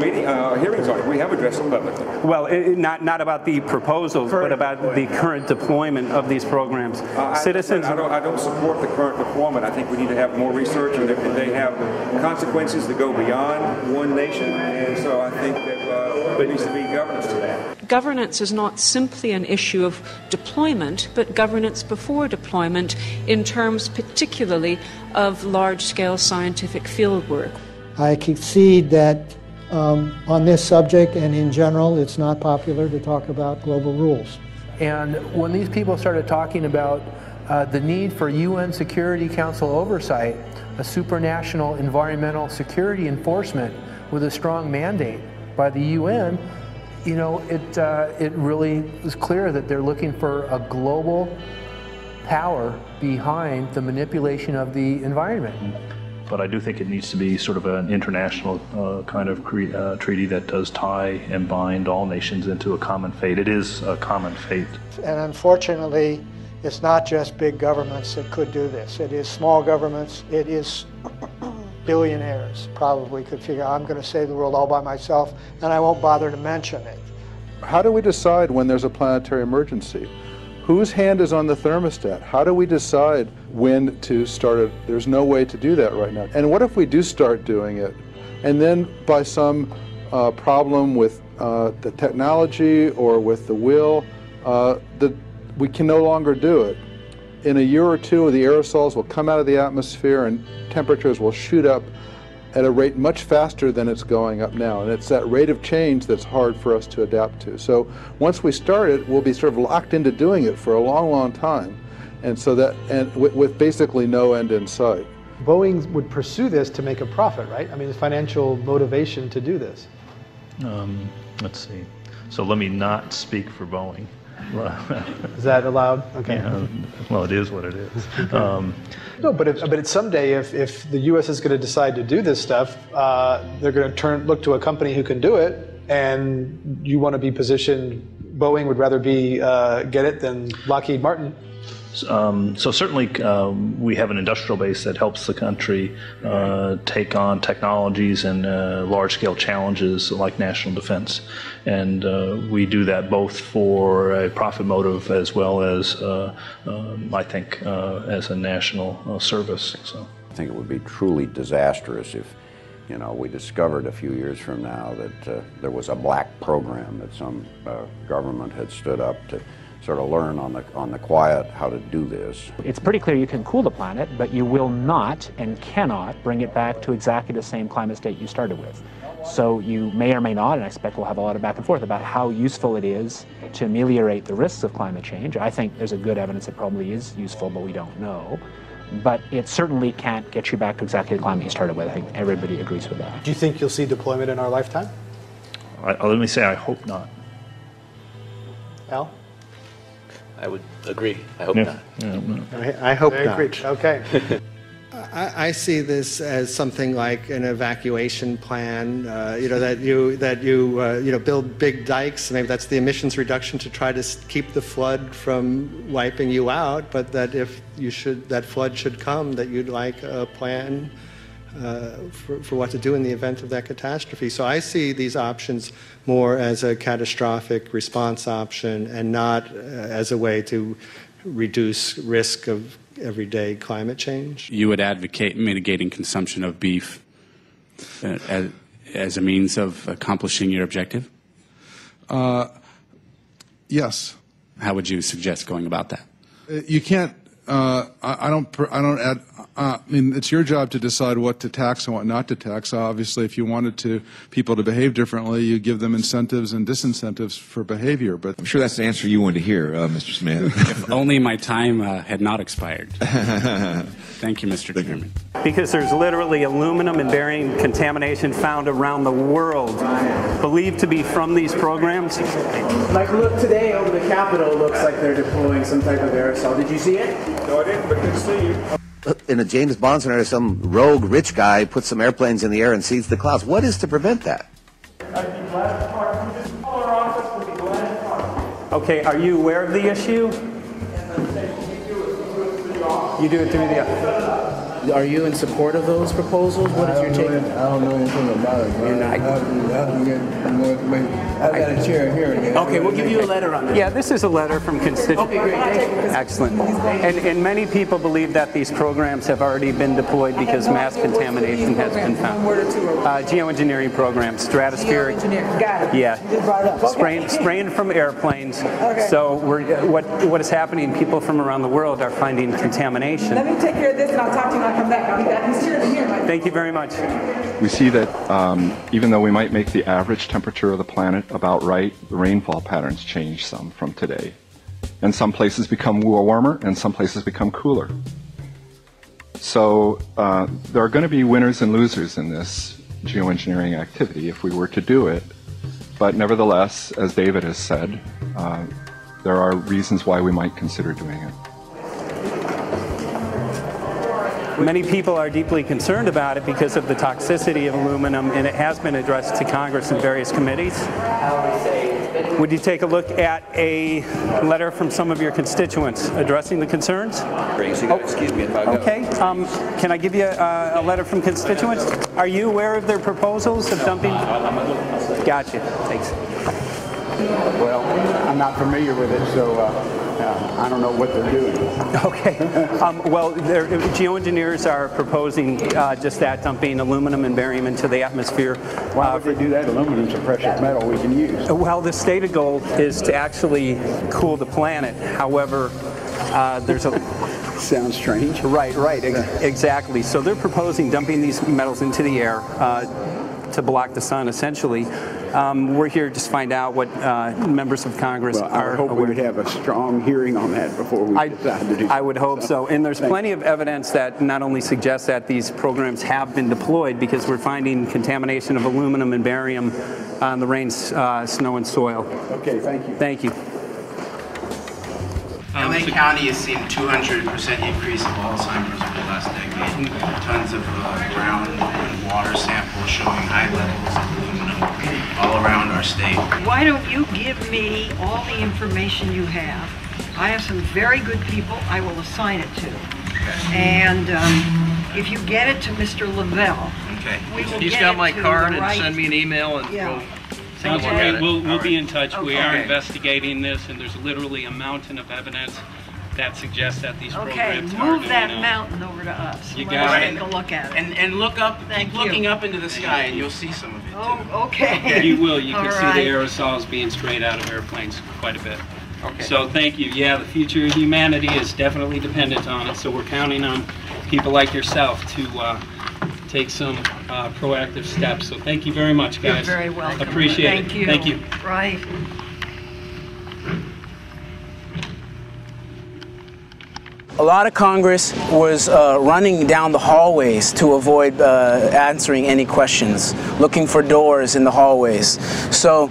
hearings on it. We have addressed them publicly. Well, not about the proposals, but about the current deployment of these programs. Citizens. I don't support the current deployment. I think we need to have more research, and they have consequences that go beyond one nation. And so I think that there needs to be governance to that. Governance is not simply an issue of deployment, but governance before deployment in terms particularly of large-scale scientific fieldwork. I concede that on this subject and in general, it's not popular to talk about global rules. And when these people started talking about the need for UN Security Council oversight, a supranational environmental security enforcement with a strong mandate by the UN, it really was clear that they're looking for a global power behind the manipulation of the environment. But I do think it needs to be sort of an international kind of treaty that does tie and bind all nations into a common fate. It is a common fate. And unfortunately, it's not just big governments that could do this. It is small governments. It is billionaires probably could figure, I'm going to save the world all by myself, and I won't bother to mention it. How do we decide when there's a planetary emergency? Whose hand is on the thermostat? How do we decide when to start it? There's no way to do that right now. And what if we do start doing it, and then by some problem with the technology or with the will, we can no longer do it? In a year or two, the aerosols will come out of the atmosphere and temperatures will shoot up at a rate much faster than it's going up now. And it's that rate of change that's hard for us to adapt to. So once we start it, we'll be sort of locked into doing it for a long, long time. And so that, and with basically no end in sight. Boeing would pursue this to make a profit, right? I mean, there's financial motivation to do this. Let's see. So let me not speak for Boeing. Is that allowed? Okay. Yeah, well, it is what it is. No, but someday, if the U.S. is going to decide to do this stuff, they're going to look to a company who can do it, and you want to be positioned. Boeing would rather be get it than Lockheed Martin. So certainly we have an industrial base that helps the country take on technologies and large-scale challenges like national defense. And we do that both for a profit motive as well as, I think, as a national service. So I think it would be truly disastrous if, you know, we discovered a few years from now that there was a black program that some government had stood up to sort of learn on the quiet how to do this. It's pretty clear you can cool the planet, but you will not and cannot bring it back to exactly the same climate state you started with. So you may or may not, and I expect we'll have a lot of back and forth about how useful it is to ameliorate the risks of climate change. I think there's a good evidence it probably is useful, but we don't know. But it certainly can't get you back to exactly the climate you started with. I think everybody agrees with that. Do you think you'll see deployment in our lifetime? Let me say I hope not. Al? I would agree. I hope not. I hope Very not. preach. Okay. I see this as something like an evacuation plan. That you build big dikes. Maybe that's the emissions reduction to try to keep the flood from wiping you out. But that if that flood should come, that you'd like a plan for what to do in the event of that catastrophe. So I see these options more as a catastrophic response option and not as a way to reduce risk of everyday climate change. You would advocate mitigating consumption of beef as a means of accomplishing your objective? Yes. How would you suggest going about that? You can't. I mean, it's your job to decide what to tax and what not to tax. Obviously, if you wanted people to behave differently, you give them incentives and disincentives for behavior. But I'm sure that's the answer you wanted to hear, Mr. Smith. If only my time had not expired. Thank you, Mr. Chairman. Because there's literally aluminum and barium contamination found around the world, believed to be from these programs. Like, look, today over the Capitol looks like they're deploying some type of aerosol. Did you see it? No, I didn't, but good to see you. In a James Bond scenario, some rogue rich guy puts some airplanes in the air and seeds the clouds. What is to prevent that? I'd be glad to talk. Just call our office. We'd be glad to talk. Okay, are you aware of the issue? You do it through the... Are you in support of those proposals? What is your take? I don't know anything about it. You're not. I have to get more information. I've got a chair here. Okay, we'll give you a letter on that. Yeah, this is a letter from constituents. Okay, great. Excellent. And many people believe that these programs have already been deployed because mass contamination has been found. Geoengineering programs, stratospheric. Got it. Yeah. Spraying from airplanes. So what is happening? People from around the world are finding contamination. Let me take care of this and I'll talk to you when I come back. I'll be back. He's here. Thank you very much. We see that even though we might make the average temperature of the planet about right, the rainfall patterns change some from today. And some places become warmer and some places become cooler. So there are going to be winners and losers in this geoengineering activity if we were to do it. But nevertheless, as David has said, there are reasons why we might consider doing it. Many people are deeply concerned about it because of the toxicity of aluminum, and it has been addressed to Congress in various committees. Would you take a look at a letter from some of your constituents addressing the concerns? Excuse me if I go. Okay. Can I give you a letter from constituents? Are you aware of their proposals of dumping? Gotcha. Thanks. Well, I'm not familiar with it, so I don't know what they're doing. Okay. Well, geoengineers are proposing just that, dumping aluminum and barium into the atmosphere. Why would they do that? Aluminum's a precious metal we can use. Well, the stated goal is to actually cool the planet. However, there's a... Sounds strange. Right. Exactly. So they're proposing dumping these metals into the air to block the sun, essentially. We're here to just find out what members of Congress are I hope aware. we'd have a strong hearing on that before we decide to do I would hope so. And there's plenty of evidence that not only suggests that these programs have been deployed, because we're finding contamination of aluminum and barium on the rain, snow, and soil. Okay, thank you. Thank you. LA County has seen 200% increase of Alzheimer's over the last decade. Tons of ground and water samples showing high levels of aluminum all around our state. Why don't you give me all the information you have I have some very good people I will assign it to. And if you get it to Mr. Lavelle, we will He's get got it my to card the and right- send me an email and we'll take a look at it. We'll be in touch. We are Okay. investigating this, and there's literally a mountain of evidence that suggests that these Okay, programs are move doing that it. mountain over to us. You Let got us it. take a look at it. And look up, Thank keep you. looking up into the sky and you'll see some of it. Oh, okay. You will. You can All see right. the aerosols being sprayed out of airplanes quite a bit. Okay. So thank you. Yeah, the future of humanity is definitely dependent on it. So we're counting on people like yourself to take some proactive steps. So thank you very much, guys. You're very welcome. Appreciate Thank it. you. Thank you. Right. A lot of Congress was running down the hallways to avoid answering any questions, looking for doors in the hallways. So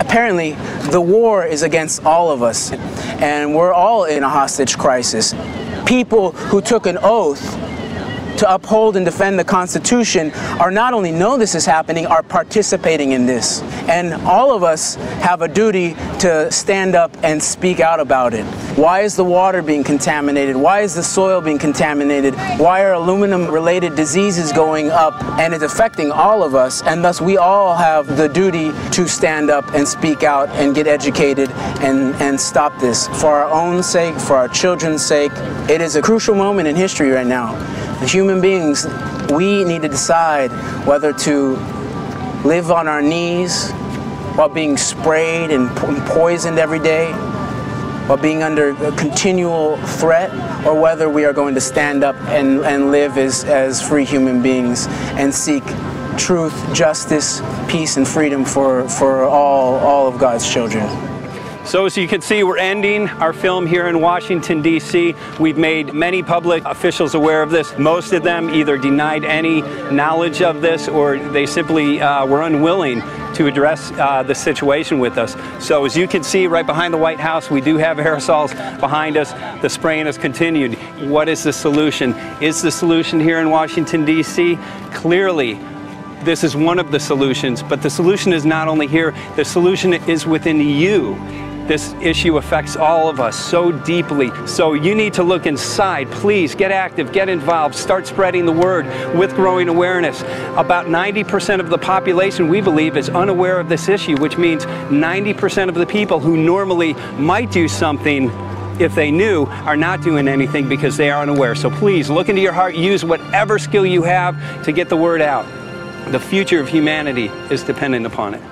apparently the war is against all of us, and we're all in a hostage crisis. People who took an oath to uphold and defend the Constitution are not only know this is happening, are participating in this. And all of us have a duty to stand up and speak out about it. Why is the water being contaminated? Why is the soil being contaminated? Why are aluminum-related diseases going up? And it's affecting all of us, and thus we all have the duty to stand up and speak out and get educated and stop this. For our own sake, for our children's sake, it is a crucial moment in history right now. The human beings, we need to decide whether to live on our knees while being sprayed and poisoned every day, while being under a continual threat, or whether we are going to stand up and live as free human beings and seek truth, justice, peace, and freedom for all of God's children. So as you can see, we're ending our film here in Washington, D.C. We've made many public officials aware of this. Most of them either denied any knowledge of this, or they simply were unwilling to address the situation with us. So as you can see right behind the White House, we do have aerosols behind us. The spraying has continued. What is the solution? Is the solution here in Washington, D.C.? Clearly, this is one of the solutions, but the solution is not only here, the solution is within you. This issue affects all of us so deeply. So you need to look inside. Please get active, get involved, start spreading the word with growing awareness. About 90% of the population, we believe, is unaware of this issue, which means 90% of the people who normally might do something if they knew are not doing anything because they are unaware. So please look into your heart, use whatever skill you have to get the word out. The future of humanity is dependent upon it.